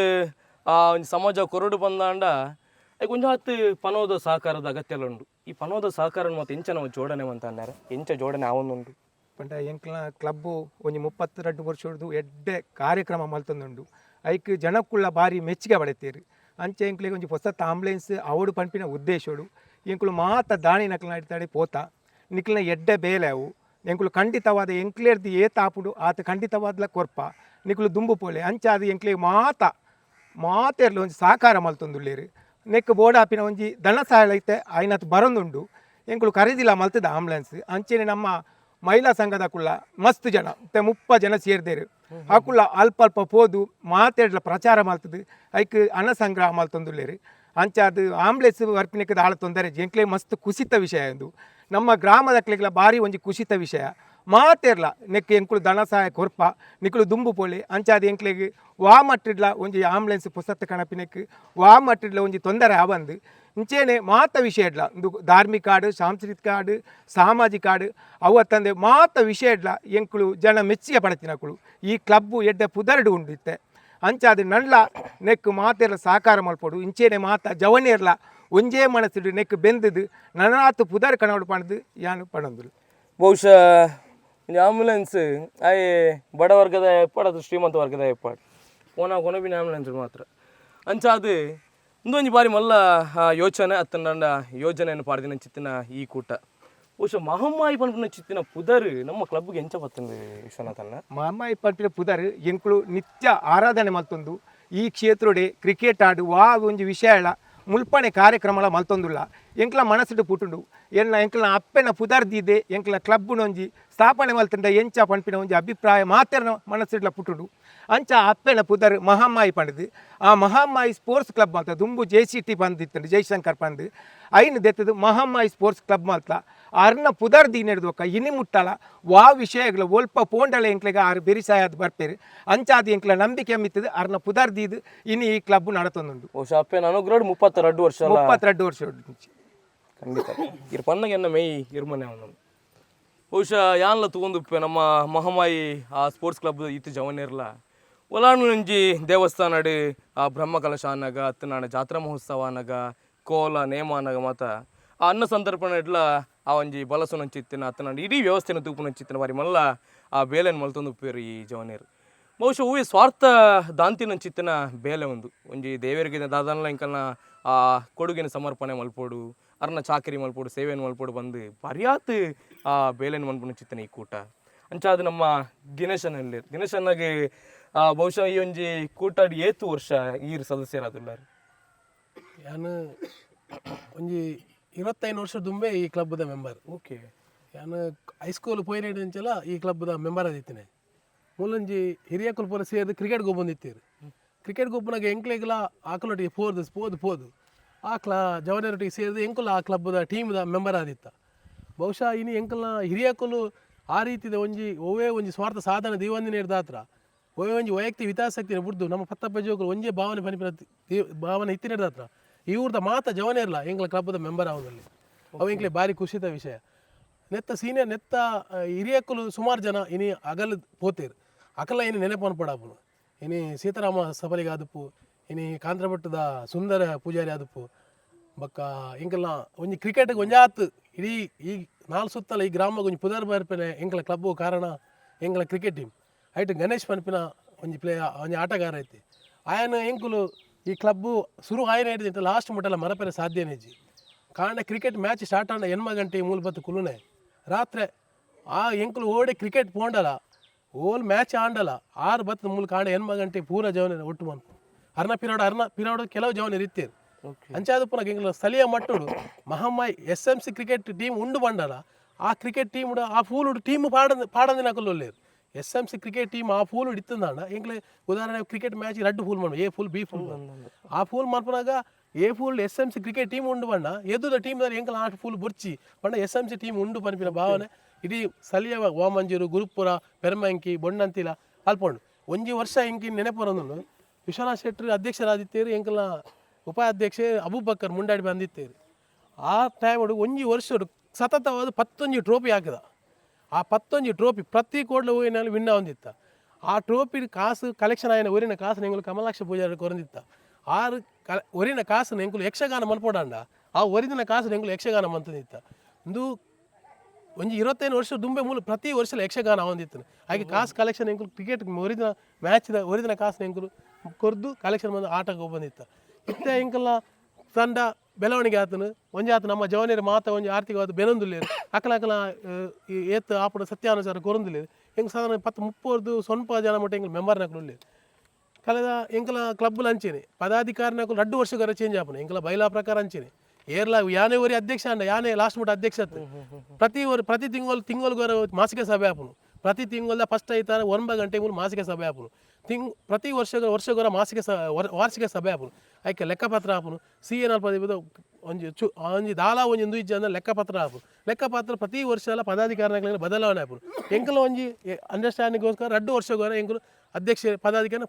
Speaker 1: ಆ ಒಂಜಿ ಸಮಾಜ ಕೊರಡು ಬಂದಾಂಡ ಅದಕ್ಕೆ ಒಂಜಿ ಹತ್ತು ಪನೋದ ಸಹಕಾರದ ಅಗತ್ಯ ಉಂಡು ಈ ಪನೋದ ಸಹಕಾರ ಮತ್ತು ಎಂಚ ನಾವು ಜೋಡಣೆ ಅಂತ ಅನ್ನಾರ ಎಂಚ ಜೋಡಣೆ ಆವೊಂದುಂಡು
Speaker 5: ಪಂಡ ಎಂಕ್ಲ ಕ್ಲಬ್ಬು ಒಂಜಿ 32 ವರ್ಷದ್ದು ಎಡ್ಡೆ ಕಾರ್ಯಕ್ರಮ ಮಲ್ತೊಂದುಂಡು ಐಕ್ ಜನಕ್ಕುಳ್ಳ ಬಾರಿ ಮೆಚ್ಚುಗೆ ಪಡೆತೀರಿ ಅಂಚೆ ಎಂಕ್ಲಿಗೆ ಒಂಜಿ ಹೊಸತ್ ಆಂಬ್ಯುಲೆನ್ಸ್ ಅವಡು ಪಂಪಿನ ಉದ್ದೇಶಡು ಎಂಕ್ಲು ಮಾತ ದಾಣಿ ನಕ್ಲನ ಇಡ್ತಾಡೆ ಪೋತ ನಿಕ್ಲನ ಎಡ್ಡೆ ಬೇಲೆ ಅವು ಎಂಕ್ಲು ಖಂಡಿತವಾದ ಎಂಕ್ಲೇರ್ದು ಏತಾಪುಡು ಆತ ಖಂಡಿತವಾದ್ಲ ಕೊರ್ಪ ನಿಕ್ಲು ದುಂಬು ಪೋಲೆ ಅಂಚಾದ ಎಂಕ್ಲಿಗೆ ಮಾತೆರ್ಲು ಒಂಜಿ ಸಹಕಾರ ಮಲ್ತೊಂದುಲ್ಲೇರು ನೆಕ್ ಬೋಡಾಪಿನ ಒಂಜಿ ಧನಸಹ ಐತೆ ಐನತ್ ಬರೊಂದುಂಡು ಎಂಕ್ಲು ಖರೀದಿಲ್ಲ ಮಲ್ತದ ಆಂಬ್ಯುಲೆನ್ಸ್ ಅಂಚೆನೆ ನಮ್ಮ ಮಹಿಳಾ ಸಂಘದ ಕುಳ್ಳ ಮಸ್ತ್ ಜನ 30 ಜನ ಸೇರ್ದೇರು ಆ ಕುಳ್ಳ ಅಲ್ಪ ಪೋದು ಮಾತಾಡ್ಲ ಪ್ರಚಾರ ಮಲ್ತದು ಐಕ್ ಹಣ ಸಂಗ್ರಹ ಮಲ್ತೊಂದುಲ್ಲೇರು ಅಂಚ ಅದು ಆಂಬ್ಯುಲೆನ್ಸ್ ವರ್ಪಿನಕ್ಕದ ಆಳ ತೊಂದರೆ ಎಂಕ್ಲೆ ಮಸ್ತ್ ಕುಸಿತ ವಿಷಯ ಎಂದು ನಮ್ಮ ಗ್ರಾಮದ ಕ್ಲೆಗ್ಲ ಭಾರಿ ಒಂಜಿ ಕುಸಿತ ವಿಷಯ ಮಾತೇರ್ಲ ನೆಕ್ ಎಂಕುಲು ಧನ ಸಹಾಯ ಕೊರ್ಪ ನಿಕ್ಲು ದುಂಬು ಪೋಲೆ ಅಂಚಾದ ಎಂಕ್ಲೆಗ್ ವಾ ಮಟ್ಟಿಡ್ಲ ಒಂಜಿ ಆಂಬ್ಯುಲೆನ್ಸ್ ಪುಸ್ತಕ ಕಣಪಿನಕ್ ವಾ ಮಟ್ಟಿಡ್ಲ ಒಂಜಿ ತೊಂದರೆ ಆವಂದು ಇಂಚೇನೆ ಮಾತ ವಿಷಯ ಇಡ್ಲ ಒಂದು ಧಾರ್ಮಿಕ ಆಡು ಸಾಂಸ್ಕೃತಿಕ ಆಡು ಸಾಮಾಜಿಕ ಆಡು ಅವತ್ತಂದೆ ಮಾತ ವಿಷಯ ಇಡ್ಲ ಎಂಕುಲು ಜನ ಮೆಚ್ಚಿಗೆ ಪಡತಿನಕುಳು ಈ ಕ್ಲಬ್ಬು ಎಡ್ಡೆ ಪುದರ್ಡು ಉಂಡು ಇತ್ತೆ ಅಂಚಾದ ನಡ್ಲ ನೆಕ್ ಮಾತೆರ್ಲ ಸಹಕಾರ ಮಲ್ಪಡು ಇಂಚೇನೆ ಮಾತ ಜವನೇರ್ಲ ಒಂಜೇ ಮನಸ್ಸಿಡು ನೆಕ್ ಬೆಂದದು ನನಾತು ಪುದರ್ ಕಣವಡು ಪಣದು ಯಾನು ಪಣಂದುಲು
Speaker 1: ಬಹುಶಃ ಆಂಬ್ಯುಲೆನ್ಸ್ ಆಯ್ ಬಡ ವರ್ಗದ ಏರ್ಪಾಡು ಅದು ಶ್ರೀಮಂತ ವರ್ಗದ ಏರ್ಪಾಡು ಕೊನಬಿನ ಆಂಬ್ಯುಲೆನ್ಸ್ ಮಾತ್ರ ಅಂಚಾದು ಒಂದೊಂದು ಬಾರಿ ಮಲ್ಲ ಯೋಚನೆ ಅತ್ತಂಡ ಯೋಜನೆಯನ್ನು ಪಾಡ್ದಿನ ಚಿತ್ತಿನ ಈ ಕೂಟ ಬಹುಶಃ ಮಹಮ್ಮಾಯಿ ಪನ್ಪಿನ ಚಿತ್ತಿನ ಪುದರ್ ನಮ್ಮ ಕ್ಲಬ್ಗೆ ಎಂಚ ಬತ್ತಂದು ವಿಶ್ವನಾಥನ್ನ
Speaker 5: ಮಹಮ್ಮಾಯಿ ಪನ್ಪಿನ ಪುದರ್ ಎಂಕುಲು ನಿತ್ಯ ಆರಾಧನೆ ಮಲ್ತೊಂದು ಈ ಕ್ಷೇತ್ರಡೆ ಕ್ರಿಕೆಟ್ ಆಡು ವಾ ಒಂಜಿ ವಿಷಯ ಮುಲ್ಪಣೆ ಕಾರ್ಯಕ್ರಮ ಮಲ್ತೊಂದುಲ್ಲ ಎಂಕ್ಲ ಮನಸ್ಸಿಡು ಪುಟುಂಡು ಎಂಕ್ಲ ಅಪ್ಪೆನ ಪುದರ್ದಿದೆ ಎಂಕ್ಲ ಕ್ಲಬ್ನೊಂಜಿ ಸ್ಥಾಪನೆ ಮಲ್ತಂಡ ಎಂಚ ಪನ್ಪಿನ ಒಂಜಿ ಅಭಿಪ್ರಾಯ ಮಾತೆರ್ನ ಮನಸ್ಸಿಡ್ಲ ಪುಟುಂಡು ಅಂಚ ಅಪ್ಪೆನ ಪುದರ್ ಮಹಾಮಾಯಿ ಪಂಡದು ಆ ಮಹಾಮಾಯಿ ಸ್ಪೋರ್ಟ್ಸ್ ಕ್ಲಬ್ ಮಲ್ತ ದುಂಬು JCT ಬಂದಿತ್ತು ಜೈಶಂಕರ್ ಪಂದು ಐನು ದೆತ್ತದು ಮಹಾಮಾಯಿ ಸ್ಪೋರ್ಟ್ಸ್ ಕ್ಲಬ್ ಮಲ್ತ ಅರ್ನ ಪುದರ್ದಿ ನೆಡ್ದೊಕ್ಕ ಇನಿ ಮುಟ್ಟಲ ವಾ ವಿಷಯಗಳು ಒಲ್ಪ ಪೋಂಡಲ ಎಂಕ್ಲೆಗ ಆರು ಬೆರಿಸಾಯದ್ ಬರ್ಪೇರು ಅಂಚಾದ ಎಂಕ್ಲ ನಂಬಿಕೆ ಮಿತ್ತದು ಅರ್ನ ಪುದರ್ದಿದು ಇನಿ ಈ ಕ್ಲಬ್ ನಡತೊಂದುಂಡು
Speaker 1: ಬಹುಶಃ ಅಪ್ಪೆನ ಅನುಗ್ರಹ 32 ವರ್ಷ
Speaker 5: 32 ವರ್ಷ
Speaker 1: ಖಂಡಿತ ಇರ್ ಪನ್ನಗೆ ಎನ್ನ ಮೇಯ್ ಇರ್ಮನೆ ಅವನು ಬಹುಶಃ ಯಾನ್ಲ ತಗೊಂಡುಪ್ಪೆ ನಮ್ಮ ಮಹಮಾಯಿ ಆ ಸ್ಪೋರ್ಟ್ಸ್ ಕ್ಲಬ್ ಇತ್ತು ಜವನೇರ್ಲ ಒಲಾಣುಂಜಿ ದೇವಸ್ಥಾನಡು ಆ ಬ್ರಹ್ಮ ಕಲಶ ಅನ್ನಗ ಅತ್ತನಾಡ ಜಾತ್ರಾ ಮಹೋತ್ಸವ ಅನ್ನಗ ಕೋಲ ನೇಮ ಅನ್ನಗ ಮಾತ ಆ ಅನ್ನ ಸಂದರ್ಪಣೆ ಇಡ್ಲ ಆ ಒಂಜಿ ಬಲಸುನಂಚಿತ್ತಿನ ಅತ್ತನಾಡ ಇಡೀ ವ್ಯವಸ್ಥೆನ ತೂಪುನಂಚಿತ್ತಿನ ಬಾರಿ ಮಲ್ಲ ಆ ಬೇಲೆನ್ ಮಲ್ತೊಂದು ಉಪ್ಪೇರು ಈ ಜವನೇರು ಬಹುಶಃ ಹೂವೆ ಸ್ವಾರ್ಥ ದಾಂತಿನ ಚಿತ್ತನ ಬೇಲೆ ಒಂಜಿ ದೇವರಿಗೆ ದಾದನ ಇಂಕಲ್ನ ಆ ಕೊಡುಗೆನ ಸಮರ್ಪಣೆ ಮಲ್ಪೋಡು ಅರ್ನ ಚಾಕರಿ ಮಲ್ಪೋಡು ಸೇವೆಯನ್ನು ಮಲ್ಪೋಡು ಬಂದು ಪರ್ಯಾತ್ ಆ ಬೇಲೆನ ಮನ್ಪುನ ಚಿತ್ತನ ಈ ಕೂಟ ಅಂಚಾದ ನಮ್ಮ ದಿನೇಶನ್ಗೆ ಬಹುಶಃ ಈ ಒಂಜಿ ಕೂಟಾಡಿ ಏತು ವರ್ಷ ಈರ್ ಸದಸ್ಯರಾದುಲ್ಲಾರು
Speaker 6: ನಾನು ಒಂಜಿ 25 ವರ್ಷ ದುಂಬೆ ಈ ಕ್ಲಬ್ದ ಮೆಂಬರ್.
Speaker 1: ಓಕೆ,
Speaker 6: ನಾನು ಹೈಸ್ಕೂಲ್ ಪೋಯಿನಂಚಲ ಈ ಕ್ಲಬ್ದ ಮೆಂಬರ್ ಆದಿತ್ತೇನೆ. ಮೂಲಂಜಿ ಹಿರಿಯ ಕುಲ್ಪುರ ಸೇರಿದು ಕ್ರಿಕೆಟ್ ಗೊಬ್ಬಂದಿತ್ತೀರು. ಕ್ರಿಕೆಟ್ ಗೊಬ್ಬನಾಗ ಎಂಕ್ಲೆಗ್ಲ ಆಕಲೊಟ್ಟಿಗೆ ಪೋದು ಆಕ್ಲ ಜವನರೊಟ್ಟಿಗೆ ಸೇರಿದು ಎಂಕುಲ ಆ ಕ್ಲಬ್ದ ಟೀಮ್ದ ಮೆಂಬರ್ ಆದಿತ್ತ. ಬಹುಶಃ ಇನ್ನು ಎಂಕಲ್ನ ಹಿರಿಯಕುಲು ಆ ರೀತಿದ ಒಂಜಿ ಸ್ವಾರ್ಥ ಸಾಧನ ದೀವಂದಿನ ಹಿಡ್ದಾತ್ರ ಒಂಜಿ ವೈಯಕ್ತಿಕ ಹಿತಾಸಕ್ತಿನ ಬಿಡ್ದು ನಮ್ಮ ಪತ್ತಪ್ಪ ಜೋಕುಲು ಒಂಜೇ ಭಾವನೆ ಪನಿಪಿನ ಭಾವನೆ ಇತ್ತಿನ ಹಿಡ್ದಾತ್ರ ಇವ್ರದ ಮಾತ ಜವನೇ ಇರಲ್ಲ ಎಂಗ್ಲ ಕ್ಲಬ್ದ ಮೆಂಬರ್ ಆಗೋದಲ್ಲಿ. ಅವು ಎಂಕ್ಲೆ ಭಾರಿ ಖುಷಿತ ವಿಷಯ. ನೆತ್ತ ಸೀನಿಯರ್ ನೆತ್ತ ಹಿರಿಯಕ್ಕಲು ಸುಮಾರು ಜನ ಇನಿ ಅಗಲ್ ಪೋತೇರು ಅಕಲ ಇನಿ ನೆನಪು ಪಡಾಪುನು. ಇನಿ ಸೀತಾರಾಮ ಸಫಲಿಗೆ ಆದಪ್ಪು, ಇನಿ ಕಾಂತ್ರಭಟ್ಟದ ಸುಂದರ ಪೂಜಾರಿ ಆದಪ್ಪು, ಬಕ್ಕ ಎಂಕಲ್ನ ಒಂಜಿ ಕ್ರಿಕೆಟ್ಗೆ ಒಂಜಾತ್ ಇಡೀ ಈ 4 ಸುತ್ತಲ ಈ ಗ್ರಾಮಕ್ಕೆ ಒಂಜಿ ಪುದರ್ ಬರ್ಪೇನೆ ಎಂಕಲ ಕ್ಲಬ್ಬು ಕಾರಣ ಎಂಕಲ ಕ್ರಿಕೆಟ್ ಟೀಮ್ ಐಟ್ ಗಣೇಶ್ ಪನ್ಪಿನ ಒಂಜಿ ಆಟಗಾರ ಐತಿ. ಆಯನ ಎಂಕುಲು ಈ ಕ್ಲಬ್ಬು ಶುರು ಆಯನ ಹಿಡಿದಿತ್ತು ಲಾಸ್ಟ್ ಮುಟ್ಟಲ್ಲ ಮರಪೆರೆ ಸಾಧ್ಯನೇಜಿ ಕಾರಣ ಕ್ರಿಕೆಟ್ ಮ್ಯಾಚ್ ಸ್ಟಾರ್ಟ್ ಆಂಡ 8 ಗಂಟೆ ಮೂಲಬತ್ತು ಕುಲುನೆ ರಾತ್ರಿ ಆ ಎಂಕುಲು ಓಡೆ ಕ್ರಿಕೆಟ್ ಪೋಂಡಲ ಓಲ್ ಮ್ಯಾಚ್ ಆಂಡಲ 6 ಬತ್ತು ಮೂಲ ಕಾಂಡ 8 ಗಂಟೆ ಪೂರ ಜವನ ಒಟ್ಟು ಮನ್ಪು ಅರ್ನ ಪಿರಾಡ್ ಕೆಲವು ಜವನ ಇರ್ತೀರು. ಅಂಚಾದ ಪುನಃ ಎಂಕುಲು ಸ್ಥಳೀಯ ಮಟ್ಟುಡು ಮಹಮ್ಮಾಯಿ SMC ಕ್ರಿಕೆಟ್ ಟೀಮ್ ಉಂಡು ಬಂಡಲ ಆ ಕ್ರಿಕೆಟ್ ಟೀಮ್ ಆ ಫೂಲುಡು ಟೀಮ್ ಪಾಡಂದಿನ ಒಲ್ಲೇರು. SMC ಕ್ರಿಕೆಟ್ ಟೀಮ್ ಆ ಫೂಲ್ ಇತ್ತಂದಾಂಡ ಎಂಕ್ಲೆ ಉದಾಹರಣೆ ಕ್ರಿಕೆಟ್ ಮ್ಯಾಚ್ 2 ಫೂಲ್ ಮಾಡು, A ಫೂಲ್ B ಫೂಲ್ ಆ ಫೂಲ್ ಮನ್ಪನಾಗ A pool SMC cricket team ಉಂಡು ಬಂಡ ಎದ್ದುದ ಟೀಮ್ದಲ್ಲಿ ಎಂಕಲ ಆ ಫೂಲ್ ಬುರ್ಚಿ ಬಂಡ SMC ಟೀಮ್ ಉಂಡು ಪನ್ಪಿನ ಭಾವನೆ ಇಡೀ ಸ್ಥಳೀಯ ವಾಮಂಜೂರು ಗುರುಪುರ ಪೆರ್ಮಂಕಿ ಬೊಣ್ಣಂತಿಲ ಅಲ್ಪೊಂಡು ಒಂಜಿ ವರ್ಷ ಎಂಕಿ ನೆನಪುರಂದು ವಿಶ್ವನಾಥ್ ಶೆಟ್ಟಿ ಅಧ್ಯಕ್ಷರಾದಿತ್ತೇರು ಎಂಕಲ್ನ ಉಪಾಧ್ಯಕ್ಷೆ ಅಬೂಬಕ್ಕರ್ ಮುಂಡಾಡಿ ಬಂದಿತ್ತೇರು. ಆ ಟೈಮ್ ಒಂಜಿ ವರ್ಷ ಸತತವಾದ 11 ಟ್ರೋಫಿ ಹಾಕಿದ. ಆ 11 ಟ್ರೋಫಿ ಪ್ರತಿ ಕೋಡ್ಲ ಊರಿನಲ್ಲಿ ವಿನ್ನ ಹೊಂದಿತ್ತ. ಆ ಟ್ರೋಫಿ ಕಾಸು ಕಲೆಕ್ಷನ್ ಆಯ್ನ ಊರಿನ ಕಾಸು ಎಂಕುಲು ಕಮಲಾಕ್ಷ ಪೂಜಾರಿ ಕೊರಂದಿತ್ತ. ಒರಿನ ಕಾಸು ಎಂಕುಲು ಯಕ್ಷಗಾನ ಮನ್ಪೋಡಾಂಡ ಆ ಒರಿದಿನ ಕಾಸು ಎಂಕುಲು ಯಕ್ಷಗಾನ ಮಂತದಿತ್ತ. ಒಂದು ಒಂಜಿ 25 ವರ್ಷ ದುಂಬೆ ಮೂಲ ಪ್ರತಿ ವರ್ಷ ಯಕ್ಷಗಾನ ಹೊಂದಿತ್ತು. ಹಾಗೆ ಕಾಸು ಕಲೆಕ್ಷನ್ ಎಂಕುಲು ಕ್ರಿಕೆಟ್ ಒರಿದಿನ ಮ್ಯಾಚ್ದ ಒರಿದಿನ ಕಾಸು ಎಂಕುಲು ಕೊರ್ದು ಕಲೆಕ್ಷನ್ ಬಂದು ಆಟಕ್ಕೆ ಬಂದಿತ್ತ. ಇತ್ತ ಎಂಕಲ್ನ ತಂಡ ಬೆಳವಣಿಗೆ ಆತನು ಒಂಜಾತ ನಮ್ಮ ಜವನಿಯರ ಮಾತ ಒಂಜಿ ಆರ್ಥಿಕವಾದ ಬೆನೊಂದುಲ್ಲೇರು ಅಕಲ ಏತ್ ಆಪುಡ ಸತ್ಯಾನುಸಾರ ಕೊರೊಂದುಲ್ಲೇರು ಎಂಕ್ ಸಾಧಾರಣ 10-30 ಸ್ವಲ್ಪ ಜನ ಮಟ್ಟ ಎಂಕಲ್ ಮೆಂಬರ್ನಾಕುಲ್ಲೇರು. ಕಳೆದ ಎಂಕಲ ಕ್ಲಬ್ಲು ಅಂಚೇನೆ ಪದಾಧಿಕಾರಿನಾಕು 2 ವರ್ಷಗಾರ ಚೇಂಜ್ ಆಪುನು ಎಂಕಲ ಬೈಲಾ ಪ್ರಕಾರ ಅಂಚೇನೆ ಏರ್ಲ ಯಾನೇ ಓರಿ ಅಧ್ಯಕ್ಷ ಅಂಡ ಯಾನೇ ಲಾಸ್ಟ್ ಮುಟ್ಟ ಅಧ್ಯಕ್ಷ ಪ್ರತಿ ತಿಂಗಳು ಮಾಸಿಕ ಸಭೆ ಆಪುನು. ಪ್ರತಿ ತಿಂಗಳ ಫಸ್ಟ್ ಐತಾರ 9 ಗಂಟೆ ಮೂಲ ಮಾಸಿಕ ಸಭೆ ಆಪುನು. ಪ್ರತಿ ವರ್ಷಗೋರ ವಾರ್ಷಿಕ ಸಭೆ ಆಪುನು. ಐಕೆ ಲೆಕ್ಕಪತ್ರ ಆಪುನು. CA ಒಂಜಿ ದಾಲ ಒಂಜಿ ಇಜ್ಜ ಅಂದ್ರೆ ಲೆಕ್ಕಪತ್ರ ಆಪುನು. ಲೆಕ್ಕಪತ್ರ ಪ್ರತಿ ವರ್ಷ ಎಲ್ಲ ಪದಾಧಿಕಾರಿಗಳ ಬದಲಾವಣೆ ಆಪುನು. ಎಂಕಲ ಒಂಜಿ ಅಂಡರ್ಸ್ಟ್ಯಾಂಡಿಂಗ್ಗೋಸ್ಕರ 2 ವರ್ಷಗೋರ ಎಂಕಲು ಅಧ್ಯಕ್ಷ ಪದಾಧಿಕಾರಿ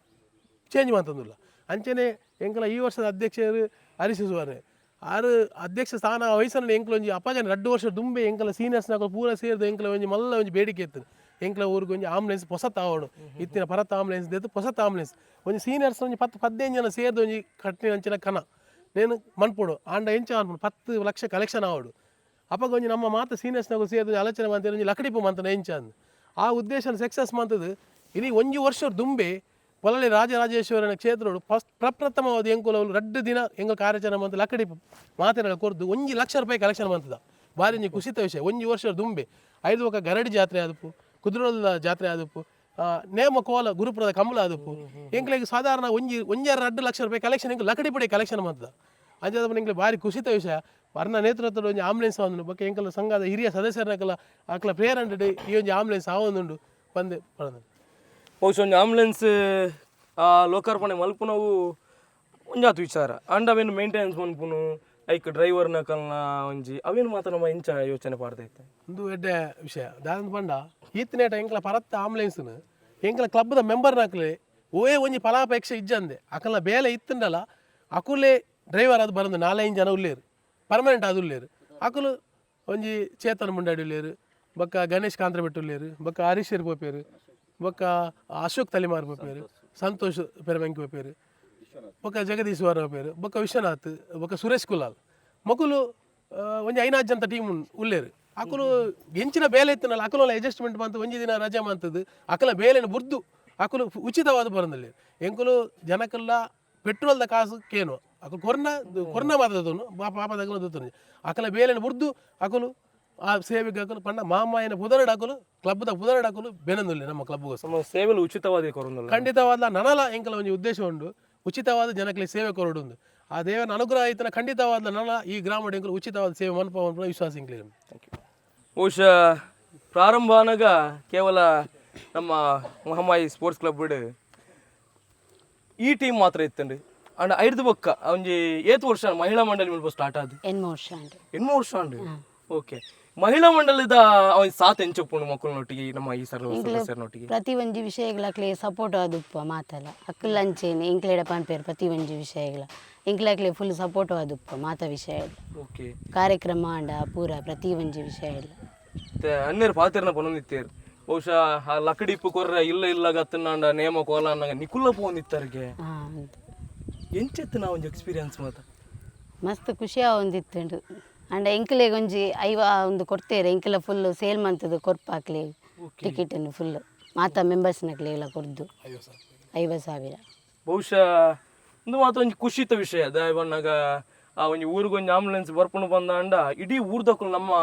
Speaker 6: ಚೇಂಜ್ ಮಾಡ್ತಂದಿಲ್ಲ. ಅಂಚನೆ ಎಂಕಲ ಈ ವರ್ಷದ ಅಧ್ಯಕ್ಷರು ಹರಿಸುವರೆ ಆರು ಅಧ್ಯಕ್ಷ ಸ್ಥಾನ ವಹಿಸಲು ಎಂಕಲ ಒಂಜಿ ಅಪಜನ 2 ವರ್ಷ ದುಂಬೆ ಎಂಕಲ ಸೀನಿಯರ್ಸ್ನಾಗ ಪೂರ ಸೇರಿದು ಎಂಕಲ ಒಂಜಿ ಮಲ್ಲ ಒಂಜಿ ಬೇಡಿಕೆ ಇತ್ತು ಎಂಕಲ ಊರಿಗೆ ಒಂಜಿ ಆಂಬುಲೆನ್ಸ್ ಹೊಸತ್ ಆವಡು ಇತ್ತಿನ ಪರತ್ ಆಂಬುಲೆನ್ಸ್ ದೆತ್ತು ಹೊಸತ್ ಆಂಬುಲೆನ್ಸ್ ಒಂಜಿ ಸೀನಿಯರ್ಸ್ ಒಂಜಿ 10-15 ಜನ ಸೇರಿದು ಒಂಜಿ ಕಟ್ಟಿನ ಅಂಚಿನ ಕನ ನೇನು ಮನ್ಪೋಡು ಆಂಡ ಎಂಚ ಅನ್ಪೋಡು 10 ಲಕ್ಷ ಕಲೆಕ್ಷನ್ ಆವಡು ಅಪ್ಪಾಗ ಒಂಜಿ ನಮ್ಮ ಮಾತ ಸೀನಿಯರ್ಸ್ನಾಗ ಸೇರಿದು ಆಲೋಚನೆ ಮಾಡ್ತಾರೆ ಒಂಜಿ ಲಕಡಿಪು ಮಂತನ ಎಂಚ ಅಂದು ಆ ಉದ್ದೇಶ ಸಕ್ಸಸ್ ಮಂತದ್ದು ಇಡೀ ಒಂಜಿ ವರ್ಷ ದುಂಬೆ ಪೊಲಲಿ ರಾಜರಾಜೇಶ್ವರನ ಕ್ಷೇತ್ರಡು ಪ್ರಪ್ರಥಮವಾದ ಎಂಕುಲವು 2 ದಿನ ಎಂಗ ಕಾರ್ಯಾಚರಣೆ ಮಂತ ಲಕಡಿಪು ಮಾತಿನ ಕೊರ್ದು 1 ಲಕ್ಷ ರೂಪಾಯಿ ಕಲೆಕ್ಷನ್ ಮಂತದ ಭಾರಿ ಒಂಜಿ ಖುಷಿತ ವಿಷಯ. ಒಂಜಿ ವರ್ಷ ದುಂಬೆ 5 ಒಕ್ಕ ಗರಡಿ ಜಾತ್ರೆ ಆದಪ್ಪು, ಕುದುರೋಲ ಜಾತ್ರೆ ಆದಪ್ಪು, ನೇಮ ಕೋಲ ಗುರುಪುರದ ಕಂಬಳ ಆದಪ್ಪು ಎಂಕ್ಲೆಗೆ ಸಾಧಾರಣ 1-2 ಲಕ್ಷ ರೂಪಾಯಿ ಕಲೆಕ್ಷನ್ ಎಂಕ್ ಲಕಡಿ ಪಡಿ ಕಲೆಕ್ಷನ್ ಮಂತದ ಅಂಜಾದ ಎಂಕ್ಲೆ ಭಾರಿ ಖುಷಿತ ವಿಷಯ. ವರ್ಣ ನೇತೃತ್ವದ ಒಂಜಿ ಆಂಬುಲೆನ್ಸ್ ಆವೊಂದು ಬಕ್ಕ ಎಂಕಲ ಸಂಘದ ಹಿರಿಯ ಸದಸ್ಯರನಕಲ ಆಕಲ ಪ್ರೇರಣೆ ಈ ಒಂಜಿ ಆಂಬುಲೆನ್ಸ್ ಆವೊಂದುಂಡು ಬಂದೆ ಪಡೆದ
Speaker 1: ಬಹುಶಃ ಒಂದು ಆಂಬುಲೆನ್ಸ್ ಲೋಕಾರ್ಪಣೆ ಮಲ್ಪುನವು ಒಂಜಾತು ವಿಚಾರ ಅಂಡ್ ಅವೇನು ಮೇಂಟೆನೆನ್ಸ್ ಮನ್ಪುನು ಐಕ್ ಡ್ರೈವರ್ನ ಕಲ್ನ ಒಂಜಿ ಅವೇನು ಮಾತ್ರ ನಮ್ಮ ಇಂಚ ಯೋಚನೆ ಪಾಡ್ದೈತೆ
Speaker 6: ಒಂದು ಎಡ್ಡೆ ವಿಷಯ ದಾದಂದು ಪಂಡ ಈತನೇಟ ಎಂಕಲ ಪರತ್ತ ಆಂಬುಲೆನ್ಸ್ನು ಎಂಕಲ ಕ್ಲಬ್ದ ಮೆಂಬರ್ನಾಕ್ಲೆ ಓಯೇ ಒಂಜಿ ಫಲಾಪೇಕ್ಷೆ ಇಜ್ಜಂದೆ ಅಕಲ್ನ ಬೇಲೆ ಇತ್ತಂಡಲ್ಲ ಅಕುಲೇ ಡ್ರೈವರ್ ಅದು ಬರೋದು 4-5 ಜನ ಉಳ್ಳೇರು ಪರ್ಮನೆಂಟ್ ಅದು ಉಳ್ಳೇರು ಅಕುಲು ಒಂಜಿ ಚೇತನ್ ಮುಂಡಾಡಿ ಉಳ್ಳೇರು ಬೊಕ್ಕ ಗಣೇಶ್ ಕಾಂತ್ರಬೆಟ್ಟು ಉಳ್ಳೇರು ಬೊಕ್ಕ ಹರೀಶರ್ ಪೋಪೇರು ಬೊಕ್ಕ ಅಶೋಕ್ ತಲಿಮಾರ್ ಪೋಪೇರು ಸಂತೋಷ್ ಪೆರವೆಂಕಿ ಪೋಪೇರು ಬೊಕ್ಕ ಜಗದೀಶ್ವರ ಪೋಪೇರು ಬೊಕ್ಕ ವಿಶ್ವನಾಥ್ ಬೊಕ್ಕ ಸುರೇಶ್ ಕುಲಾಲ್ ಮಗುಲು ಒಂಜಿ 5-4 ಜನ ಟೀಮ್ ಉಳ್ಳೇರು ಅಕುಲು ಎಂಚಿನ ಬೇಲೆ ಇತ್ತನಲ್ಲ ಅಕಲ ಅಡ್ಜಸ್ಟ್ಮೆಂಟ್ ಮಂತ್ ಒಂಜಿ ದಿನ ರಜೆ ಮಂತದ್ದು ಅಕಲ ಬೇಲೆನ ಬುರ್ದು ಅಕಲು ಉಚಿತವಾದ ಬರೋದಲ್ಲಿ ಎಂಕುಲು ಜನಕ್ಕೆಲ್ಲ ಪೆಟ್ರೋಲ್ದ ಕಾಸು ಕೇನು ಅಕಲು ಕೊರೋನಾ ಮಾತಾಡೋನು ಪಾಪ ತಗೊಂಡು ಅಕಲ ಬೇಲೆನ ಬುರ್ದು ಅಕಲು ಆ ಸೇವೆಗೆ ಹಾಕಲು ಪಂಡ ಮಾಮಾಯನ ಪುದರಡ್ ಹಾಕಲು ಕ್ಲಬ್ದ ಪುದರಡ್ ಹಾಕಲು ಬೆನಂದುಲ್ಲೆ ನಮ್ಮ ಕ್ಲಬ್ಗೋಸ್ಕರ
Speaker 1: ಸೇವೆಲು ಉಚಿತವಾದ ಕೊರೊಂದು
Speaker 6: ಖಂಡಿತವಾದ ನನಲ ಎಂಕಲ ಒಂದು ಉದ್ದೇಶ ಉಂಡು ಉಚಿತವಾದ ಜನಕ್ಕೆ ಸೇವೆ ಕೊರಡುಂದು ಆ ದೇವನ ಅನುಗ್ರಹ ಆಯ್ತನ ಖಂಡಿತವಾದ ನನಲ ಈ ಗ್ರಾಮದ ಎಂಕಲು ಉಚಿತವಾದ ಸೇವೆ ಮನಪ ವಿಶ್ವಾಸ ಇಂಕ್ಲಿ.
Speaker 1: ಬಹುಶಃ ಪ್ರಾರಂಭ ಅನಾಗ ಕೇವಲ ನಮ್ಮ ಮಹಮ್ಮಾಯಿ ಸ್ಪೋರ್ಟ್ಸ್ ಕ್ಲಬ್ ಈ ಟೀಮ್ ಮಾತ್ರ ಇತ್ತಂಡು ಅಂಡ್ ಐದು ಬೊಕ್ಕ ಒಂಜಿ ಏತು ವರ್ಷ ಮಹಿಳಾ ಮಂಡಳಿ ಮೇಲೆ ಸ್ಟಾರ್ಟ್ ಆದ್ 8 ವರ್ಷ ಅಂಡ್ ಓಕೆ ಮಹಿಳಾ ಮಂಡಲದ ಅವನ್ ಸಾತ್ ಎಂಚಪ್ಪುಂಡು ಮಕ್ಕಳನೊಟ್ಟಿಗೆ ನಮ್ಮ ಈ ಸದಸ್ಯರನೊಟ್ಟಿಗೆ
Speaker 7: ಪ್ರತಿ ಒಂಜಿ ವಿಷಯಗಳಕ್ಲೆ ಸಪೋರ್ಟ್ ಆದುಪ್ಪ ಮಾತಲ್ಲ ಅಕ್ಕಲ್ ಅಂಚೇನೆ ಇಂಕ್ಲೆಡ ಪನ್ಪೇರು ಪ್ರತಿ ಒಂಜಿ ವಿಷಯಗಳ ಇಂಕ್ಲಕ್ಲೆ ಫುಲ್ ಸಪೋರ್ಟ್ ಆದುಪ್ಪ ಮಾತ ವಿಷಯ
Speaker 1: ಓಕೆ
Speaker 7: ಕಾರ್ಯಕ್ರಮ ಆಂಡ ಪೂರ ಪ್ರತಿ ಒಂಜಿ ವಿಷಯ ಇಲ್ಲ
Speaker 1: ಅನ್ನೇರು ಪಾತಿರ್ನ ಪನೊಂದಿತ್ತೇರು ಬಹುಶಃ ಆ ಲಕಡಿಪ್ಪು ಕೊರ್ರ ಇಲ್ಲ ಗತ್ತನಾಂಡ ನೇಮ ಕೋಲ ಅನ್ನಂಗ ನಿಕುಲ್ಲ ಪೋಂದಿತ್ತರ್ಗೆ ಎಂಚೆತ್ತು ನಾ ಒಂಜಿ ಎಕ್ಸ್ಪೀರಿಯನ್ಸ್ ಮಾತ
Speaker 7: ಮಸ್ತ್ ಖುಷಿ ಒಂದಿತ್ತುಂಡು ಅಂಡ ಎಂಕ್ಲೆಗ್ ಒಂಜಿ ಒಂದು ಕೊಡ್ತೇರೆ ಎಂಕೆಲ್ಲ ಫುಲ್ ಸೇಲ್ ಮಂತದ ಕೊರ್ಪಾಕ್ಲೆ ಟಿಕೆಟನ್ನು ಫುಲ್ ಮಾತ ಮೆಂಬರ್ಸ್ನಕ್ಲೆ ಎಲ್ಲ ಕೊರ್ದು 50,000.
Speaker 1: ಬಹುಶಃ ಒಂದು ಮಾತ್ರ ಒಂಜಿ ಖುಷಿತ ವಿಷಯ ದಾಯಬಣ್ಣಾಗ ಆ ಒಂಜಿ ಊರಿಗೊಂಜಿ ಆಂಬುಲೆನ್ಸ್ ಬರ್ಪುಂಡು ಬಂದಾಂಡ ಇಡೀ ಊರ್ದಕ್ಕೂ ನಮ್ಮ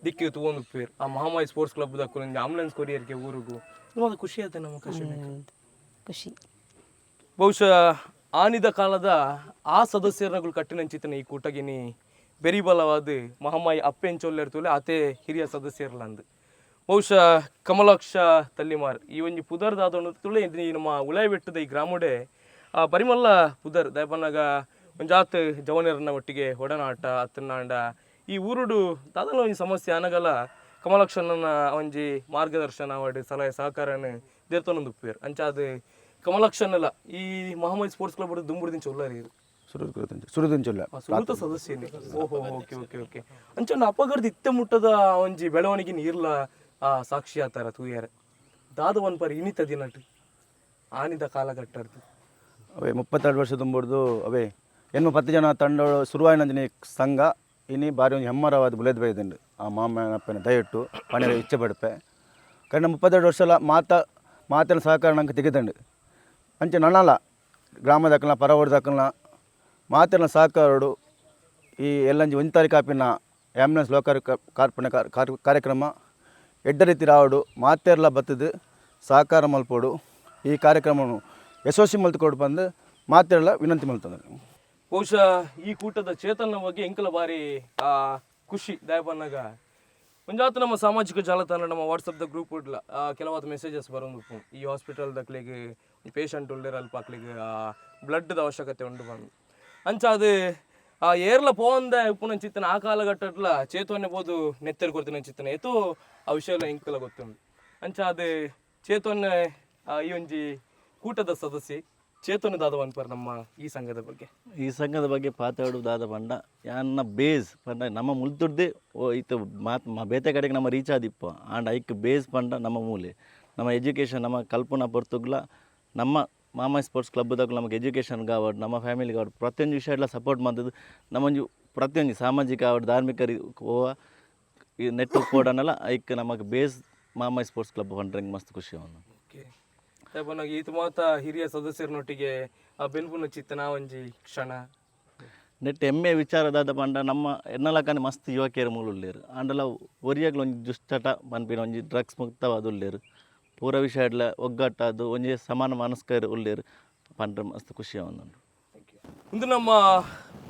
Speaker 1: ದಿಕ್ಕಿಗೆ ತಗೊಂಡು ಪೇರು ಆ ಮಹಾಮಾಯಿ ಸ್ಪೋರ್ಟ್ಸ್ ಕ್ಲಬ್ ದಕ್ಕೂ ಒಂಜಿ ಆಂಬುಲೆನ್ಸ್ ಕೊರಿಯರ್ಗೆ ಊರಿಗೂ ಒಂದು ಖುಷಿ ಆಯ್ತು ನಮ್ಮ
Speaker 7: ಖುಷಿ.
Speaker 1: ಬಹುಶಃ ಆನಿದ ಕಾಲದ ಆ ಸದಸ್ಯರಗಳು ಕಟ್ಟಿನಂಚಿತನ ಈ ಕೂಟಗಿನಿ ಬೆರಿಬಲವಾದ ಮಹಾಮಾಯಿ ಅಪ್ಪೆಂಚೊಲ್ಲೆರ್ತೂಲೆ ಆತೆ ಹಿರಿಯ ಸದಸ್ಯರ್ಲಂದು ಬಹುಶಃ ಕಮಲಾಕ್ಷ ತಲ್ಲಿಮಾರ್ ಈ ಒಂಜಿ ಪುದರ್ದಾದ ತುಳೆ ನಮ್ಮ ಉಳಾಯಿ ಬೆಟ್ಟದ ಈ ಗ್ರಾಮಡೆ ಆ ಪರಿಮಲ್ಲ ಪುದರ್ ದಯಪನ್ನಾಗ ಒಂಜಾತ್ ಜವನರನ್ನ ಒಟ್ಟಿಗೆ ಒಡನಾಟ ಅತ್ತನಾಂಡ ಈ ಊರುಡು ದಾದಲ ಒಂಜಿ ಸಮಸ್ಯೆ ಅನಗಲ ಕಮಲಾಕ್ಷನ ಒಂಜಿ ಮಾರ್ಗದರ್ಶನ ಅವಡು ಸಲಹೆ ಸಹಕಾರನ ದೇರ್ತನೊಂದು ಉಪ್ಪೇರು ಅಂಚಾದ ಕಮಲಾಕ್ಷನಲ್ಲ ಈ ಮಹಾಮಾಯಿ ಸ್ಪೋರ್ಟ್ಸ್ ಕ್ಲಬ್ ದುಂಬುರ್ದಿಂಚ ಉಳ್ಳಾರಿ ಸುರುತ ಸದಸ್ಯನೇ ಓಹೋ ಓಕೆ ಓಕೆ ಓಕೆ ಅಂಚನ ಅಪಗರ್ದ ಇತ್ತೆ ಮುಟ್ಟದ ಒಂಜಿ ಬೆಳವಣಿಗೆ ಇರ್ಲ ಆ ಸಾಕ್ಷಿ ಆತಾರ ತೂಯಾರ ದಾದ ಒನ್ ಪರಿ ಇನಿತ ದಿನಟ್ ಆನಿದ ಕಾಲಘಟ್ಟದ್ದು
Speaker 8: ಅವೇ 32 ವರ್ಷ ತುಂಬಿಡ್ದು ಅವೇ 10 ಜನ ತಂಡ ಶುರುವಾಯಿನಂದಿನ ಸಂಘ ಇನಿ ಬಾರಿ ಒಂದು ಹೆಮ್ಮರವಾದ ಬುಲೆದ್ ಬೈದಂಡು ಆ ಮಾಮನಪ್ಪನ ದಯವಿಟ್ಟು ಪಣೆ ಇಚ್ಛೆ ಪಡ್ಪೆ ಕಣ್ಣ 32 ವರ್ಷಲ ಮಾತನ ಸಹಕಾರ ನಂಗೆ ತೆಗೆದಂಡು ಅಂಚೆ ನನ್ನಲ್ಲ ಗ್ರಾಮದಕ್ಕನ ಪರವರ್ದಕ್ಕನ ಮಾತನ ಸಹಕಾರಡು ಈ ಎಲ್ಲಂಜಿ 1 ತಾರೀಕು ಆಪಿನ ಆ್ಯಂಬುಲೆನ್ಸ್ ಲೋಕಾರ್ಪಣೆ ಕಾರ್ಯಕ್ರಮ ಎಡ್ಡ ರೀತಿ ರಾವಡು ಮಾತೆರ್ಲ ಬತ್ತದು ಸಹಕಾರ ಮಲ್ಪೋಡು ಈ ಕಾರ್ಯಕ್ರಮವನ್ನು ಯಶಸ್ವಿ ಮಲ್ತುಕೊಂಡು ಬಂದು ಮಾತೆರ್ಲ ವಿನಂತಿ ಮಲ್ತಂದ್ರೆ
Speaker 1: ಬಹುಶಃ ಈ ಕೂಟದ ಚೇತನ ಬಗ್ಗೆ ಎಂಕಲ ಬಾರಿ ಖುಷಿ ದಯಪನ್ನಾಗ ಒಂಜಾತ ನಮ್ಮ ಸಾಮಾಜಿಕ ಜಾಲತಾಣ ನಮ್ಮ ವಾಟ್ಸಪ್ದ ಗ್ರೂಪ್ ಉಡ್ಲ ಕೆಲವಾದ ಮೆಸೇಜಸ್ ಬರೋದು ಈ ಹಾಸ್ಪಿಟಲ್ದಕ್ಲಿಗೆ ಪೇಷಂಟ್ ಉಳ್ಳೇರ ಅಲ್ಪ ಹಾಕ್ಲಿಗೆ ಬ್ಲಡ್ದ ಅವಶ್ಯಕತೆ ಉಂಡು ಬಂದು ಅಂಚಾದ ಏರ್ಲ ಪೋಂದ ಉಪ್ಪುನ ಚಿತ್ತನ ಆ ಕಾಲಘಟ್ಟಟ್ಲ ಚೇತವನ್ನೇ ಬೋದು ನೆತ್ತರಿ ಕೊಡ್ತೀನಿ ಚಿತ್ತನ ಏತೋ ಆ ವಿಷಯ ಎಲ್ಲ ಎಂಕಲ ಗೊತ್ತುಂಡು ಅಂಚಾದ ಚೇತವನ್ನೇ ಈ ಒಂಜಿ ಕೂಟದ ಸದಸ್ಯೆ ಚೇತನದಾದ ಅನ್ಪರ್ ನಮ್ಮ ಈ ಸಂಘದ ಬಗ್ಗೆ
Speaker 9: ಪಾತಾಡುವುದಾದ ಪಂಡ ಯಾನ್ನ ಬೇಸ್ ಪಂಡ ನಮ್ಮ ಮುಲ್ತುಡ್ದೆ ಇತ್ತು ಬೇತೆ ಕಡೆಗೆ ನಮ್ಮ ರೀಚ್ ಆದಿಪ್ಪ ಆಂಡ್ ಐಕ್ ಬೇಸ್ ಪಂಡ ನಮ್ಮ ಮೂಲೆ ನಮ್ಮ ಎಜುಕೇಷನ್ ನಮ್ಮ ಕಲ್ಪನಾ ಪೊರ್ತುಗ್ಲ ನಮ್ಮ ಮಾಮಾಯಿ ಸ್ಪೋರ್ಟ್ಸ್ ಕ್ಲಬ್ದಾಗ ನಮಗೆ ಎಜುಕೇಷನ್ ಕಾವಡ್ ನಮ್ಮ ಫ್ಯಾಮಿಲಿ ಕಾವಡ್ ಪ್ರತಿಯೊಂದು ವಿಷಯ ಎಲ್ಲ ಸಪೋರ್ಟ್ ಮಾಡ್ತದ್ದು ನಮ್ಮೊಂದು ಪ್ರತಿಯೊಂದು ಸಾಮಾಜಿಕ ಆವಡ್ ಧಾರ್ಮಿಕ ಹೋವ ಈ ನೆಟ್ವರ್ಕ್ ಕೋಡನ್ನೆಲ್ಲ ಐಕ್ ನಮಗೆ ಬೇಸ್ ಮಾಮಾಯಿ ಸ್ಪೋರ್ಟ್ಸ್ ಕ್ಲಬ್ ಹೊಂಡ್ರಂಗೆ ಮಸ್ತ್ ಖುಷಿ ಅವನು
Speaker 1: ಈತ ಮಾತ ಹಿರಿಯ ಸದಸ್ಯರನೊಟ್ಟಿಗೆ ಬೆನ್ಪುನ ಚಿತ್ತನ ಒಂಜಿ ಕ್ಷಣ
Speaker 9: ನೆಟ್ ಹೆಮ್ಮೆ ವಿಚಾರದಾದ ಪಂಡ ನಮ್ಮ ಎನ್ನಲಕನೆ ಮಸ್ತ್ ಯುವಕಿಯರು ಮೂಲುಳ್ಳೇರು ಅಂಡಲ ಒರಿಯಾಗ್ಲ ಒಂಜಿ ದುಶ್ಚಟ ಪನ್ಪಿನ ಒಂಜಿ ಡ್ರಗ್ಸ್ ಮುಕ್ತವಾದ ಉಳ್ಳೇರು ಪೂರ ವಿಷಯ ಒಗ್ಗಟ್ಟಾದು ಒಂಜಿ ಸಮಾನ ಮನಸ್ಕರು ಉಳ್ಳೇರು ಪಂಡ್ರೆ ಮಸ್ತ್ ಖುಷಿ ಅವನು
Speaker 1: ಇಂದು ನಮ್ಮ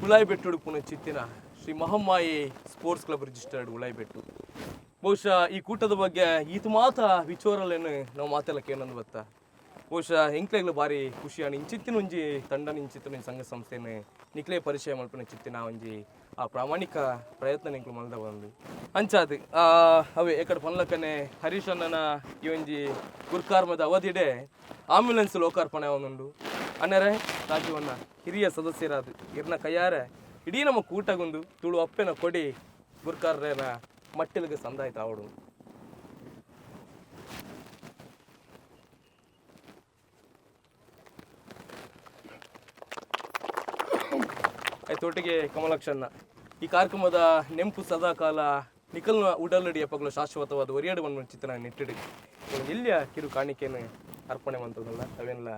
Speaker 1: ಉಳಾಯಿಬೆಟ್ಟು ಪುನ ಚಿತ್ತಿನ Shri Mahamayi sports club registered Ulaibettu ಬಹುಶಃ ಈ ಕೂಟದ ಬಗ್ಗೆ ಈತ ಮಾತ ವಿಚೋರಲ್ಲೇನು ನಾವು ಮಾತೆಲ್ಲಕ್ಕೆ ಏನಂದು ಗೊತ್ತಾ ಬಹುಶಃ ಎಂಕ್ಲೆಗ್ಲು ಭಾರಿ ಖುಷಿ ಅಣ್ಣ ಇಂಚಿತ್ತಿನ ಒಂಜಿ ತಂಡ ಇಂಚಿತ್ತಿನ ಸಂಘ ಸಂಸ್ಥೆನೇ ನಿಕ್ಲೆ ಪರಿಚಯ ಮಲ್ಪನ ಚಿತ್ತಿನ ಒಂಜಿ ಆ ಪ್ರಾಮಾಣಿಕ ಪ್ರಯತ್ನ ನಿಂಕ್ಲು ಮಲ್ದ ಬಂದು ಅಂಚಾದ ಅವೇ ಎಕಡೆ ಪನ್ಲಕ್ಕನೆ ಹರೀಶ್ ಅಣ್ಣನ ಈ ಒಂಜಿ ಗುರ್ಕಾರ್ಮದ ಅವಧಿಡೆ ಆಂಬ್ಯುಲೆನ್ಸ್ ಲೋಕಾರ್ಪಣೆ ಅವನುಂಡು ಅನ್ನರೆ ರಾಜ್ಯವನ್ನ ಹಿರಿಯ ಸದಸ್ಯರಾದ ಇರ್ನ ಕೈಯಾರ ಇಡೀ ನಮ್ಮ ಕೂಟಗೊಂದು ತುಳು ಅಪ್ಪೆನ ಕೊಡಿ ಗುರ್ಕಾರ್ರೇನ ಮಟ್ಟಿಲಿಗೆ ಸಂದಾಯ್ತು ಆವಡು ಆಯ್ತೊಟ್ಟಿಗೆ ಕಮಲಾಕ್ಷನ್ನ ಈ ಕಾರ್ಯಕ್ರಮದ ನೆಂಪು ಸದಾಕಾಲ ನಿಖಲ್ನ ಉಡಲಡಿ ಅಪ್ಪಗಳು ಶಾಶ್ವತವಾದ ಒರಿಯಾಡು ಚಿತ್ರ ನೆಟ್ಟಿಡಿ ಎಲ್ಲಿಯ ಕಿರು ಕಾಣಿಕೆಯನ್ನು ಅರ್ಪಣೆ ಮಂತದಲ್ಲ ಅವೆಲ್ಲ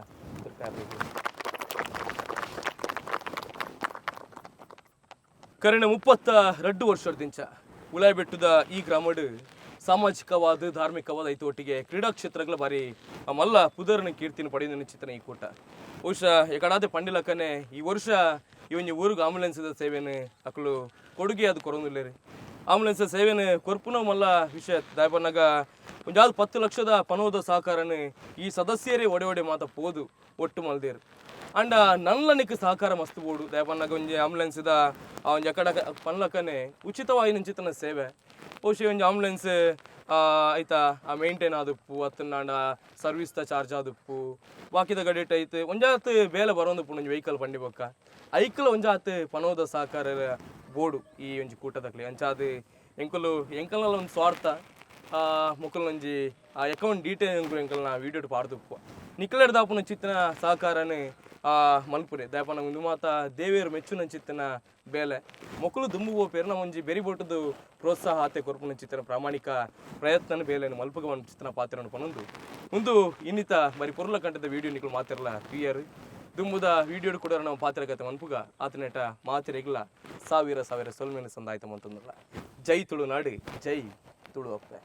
Speaker 1: ಕರೆನ 32 ವರ್ಷದಿಂಚ ಉಲಾಯ್ಬೆಟ್ಟದ ಈ ಗ್ರಾಮಡ್ ಸಾಮಾಜಿಕವಾದ ಧಾರ್ಮಿಕವಾದ ಐತು ಒಟ್ಟಿಗೆ ಕ್ರೀಡಾ ಕ್ಷೇತ್ರಗಳ ಬಾರಿ ಮಲ್ಲ ಪುದರ್ನ ಕೀರ್ತಿನ ಪಡೆದ ನಿಶ್ಚಿತನ ಈ ಕೂಟ ಬಹುಶಃ ಎಕಡಾದೆ ಪಂಡಿಲಕ್ಕನೆ ಈ ವರ್ಷ ಈ ಒಂದು ಊರಿಗೆ ಆಂಬುಲೆನ್ಸ್ದ ಸೇವೆನ ಅಕ್ಕಳು ಕೊಡುಗೆ ಅದು ಕೊರೊಂದಿಲ್ಲ ರೀ ಆಂಬುಲೆನ್ಸ್ ಸೇವೆನ ಕೊರ್ಪುನ ಮಲ್ಲ ವಿಷಯ ದಾಯಪನ್ನಾಗ ಒಂದು 10 ಲಕ್ಷದ ಪನೋದ ಸಹಕಾರನ ಈ ಸದಸ್ಯರೇ ಒಡೆ ಮಾತ ಪೋದು ಒಟ್ಟು ಮಲ್ದೇರು ಅಂಡ ನಲ್ಲನಿಕ್ಕೆ ಸಹಕಾರ ಮಸ್ತ್ ಬೋಡು ದಾಯಪನ್ನಾಗ ಒಂಜಿ ಆಂಬುಲೆನ್ಸ್ದ ಆ ಒಂದು ಎಕಡ ಪನ್ಲಕ್ಕನೆ ಉಚಿತವಾಗಿ ನಿಂಚಿತನ ಸೇವೆ ಬಹುಶಃ ಒಂದು ಆಂಬುಲೆನ್ಸ್ ಆಯ್ತಾ ಆ ಮೇಂಟೈನ್ ಆದುಪ್ಪು ಅತ್ತನಾಂಡ ಸರ್ವಿಸ್ದ ಚಾರ್ಜ್ ಆದುಪ್ಪು ಬಾಕಿದ ಗಡಿಟ್ ಐತೆ ಒಂಜಾತ್ ಬೇಲೆ ಬರೋದು ಪುಣ ವೆಹಿಕಲ್ ಪಂಡಿ ಬೊಕ್ಕ ಐಕಲ್ ಒಂಜಾತ್ ಪನೋದ ಸಹಕಾರ ಬೋಡು ಈ ಒಂಜಿ ಕೂಟದಕ್ಲಿ ಅಂಚಾದು ಎಂಕಲ್ನಲ್ಲ ಒಂದು ಸ್ವಾರ್ಥ ಮೊಕ್ಕಲೊಂಜಿ ಆ ಅಕೌಂಟ್ ಡೀಟೇಲ್ ಎಂಕಲ್ನ ವೀಡಿಯೋ ಪಾಡ್ದುಪ್ಪು ನಿಕ್ಲೆಡ್ ದಾಪುನ ಚಿತ್ತಿನ ಸಹಕಾರನೇ ಮಲ್ಪುರೆ ದಾಯಪನ ಒಂದು ಮಾತ ದೇವಿಯರು ಮೆಚ್ಚುನ ಚಿತ್ತಿನ ಬೇಲೆ ಮೊಕ್ಕಲು ದುಂಬುವ ಪೇರ್ನ ಒಂಜಿ ಬೆರಿಬೋಟದು ಪ್ರೋತ್ಸಾಹ ಆತೆ ಕೊರ್ಪುನ ಚಿತ್ತಿನ ಪ್ರಾಮಾಣಿಕ ಪ್ರಯತ್ನ ಬೇಲೆಯನ್ನು ಮಲ್ಪಗ ಒಂದು ಚಿತ್ತಿನ ಪಾತ್ರವನ್ನು ಪನೊಂದು ಒಂದು ಇನ್ನಿತ ಬರೀ ಪೊರ್ಲ ಕಂಟದ ವೀಡಿಯೋ ನಿಕ್ಲು ಮಾತಿರಲ್ಲ ಕ್ಲಿಯರ್ ದುಂಬುದ ವೀಡಿಯೋ ಕೂಡ ನಾವು ಪಾತ್ರಕತೆ ಮನ್ಪುಗ ಆತನೇಟ ಮಾತಿರೆಗ್ಲ ಸಾವಿರ ಸೊಲ್ಮೇಲೆ ಸಂದಾಯ್ತ ಮಂತಂದಲ್ಲ ಜೈ ತುಳುನಾಡು ಜೈ ತುಳು ಅಪ್ಪೆ.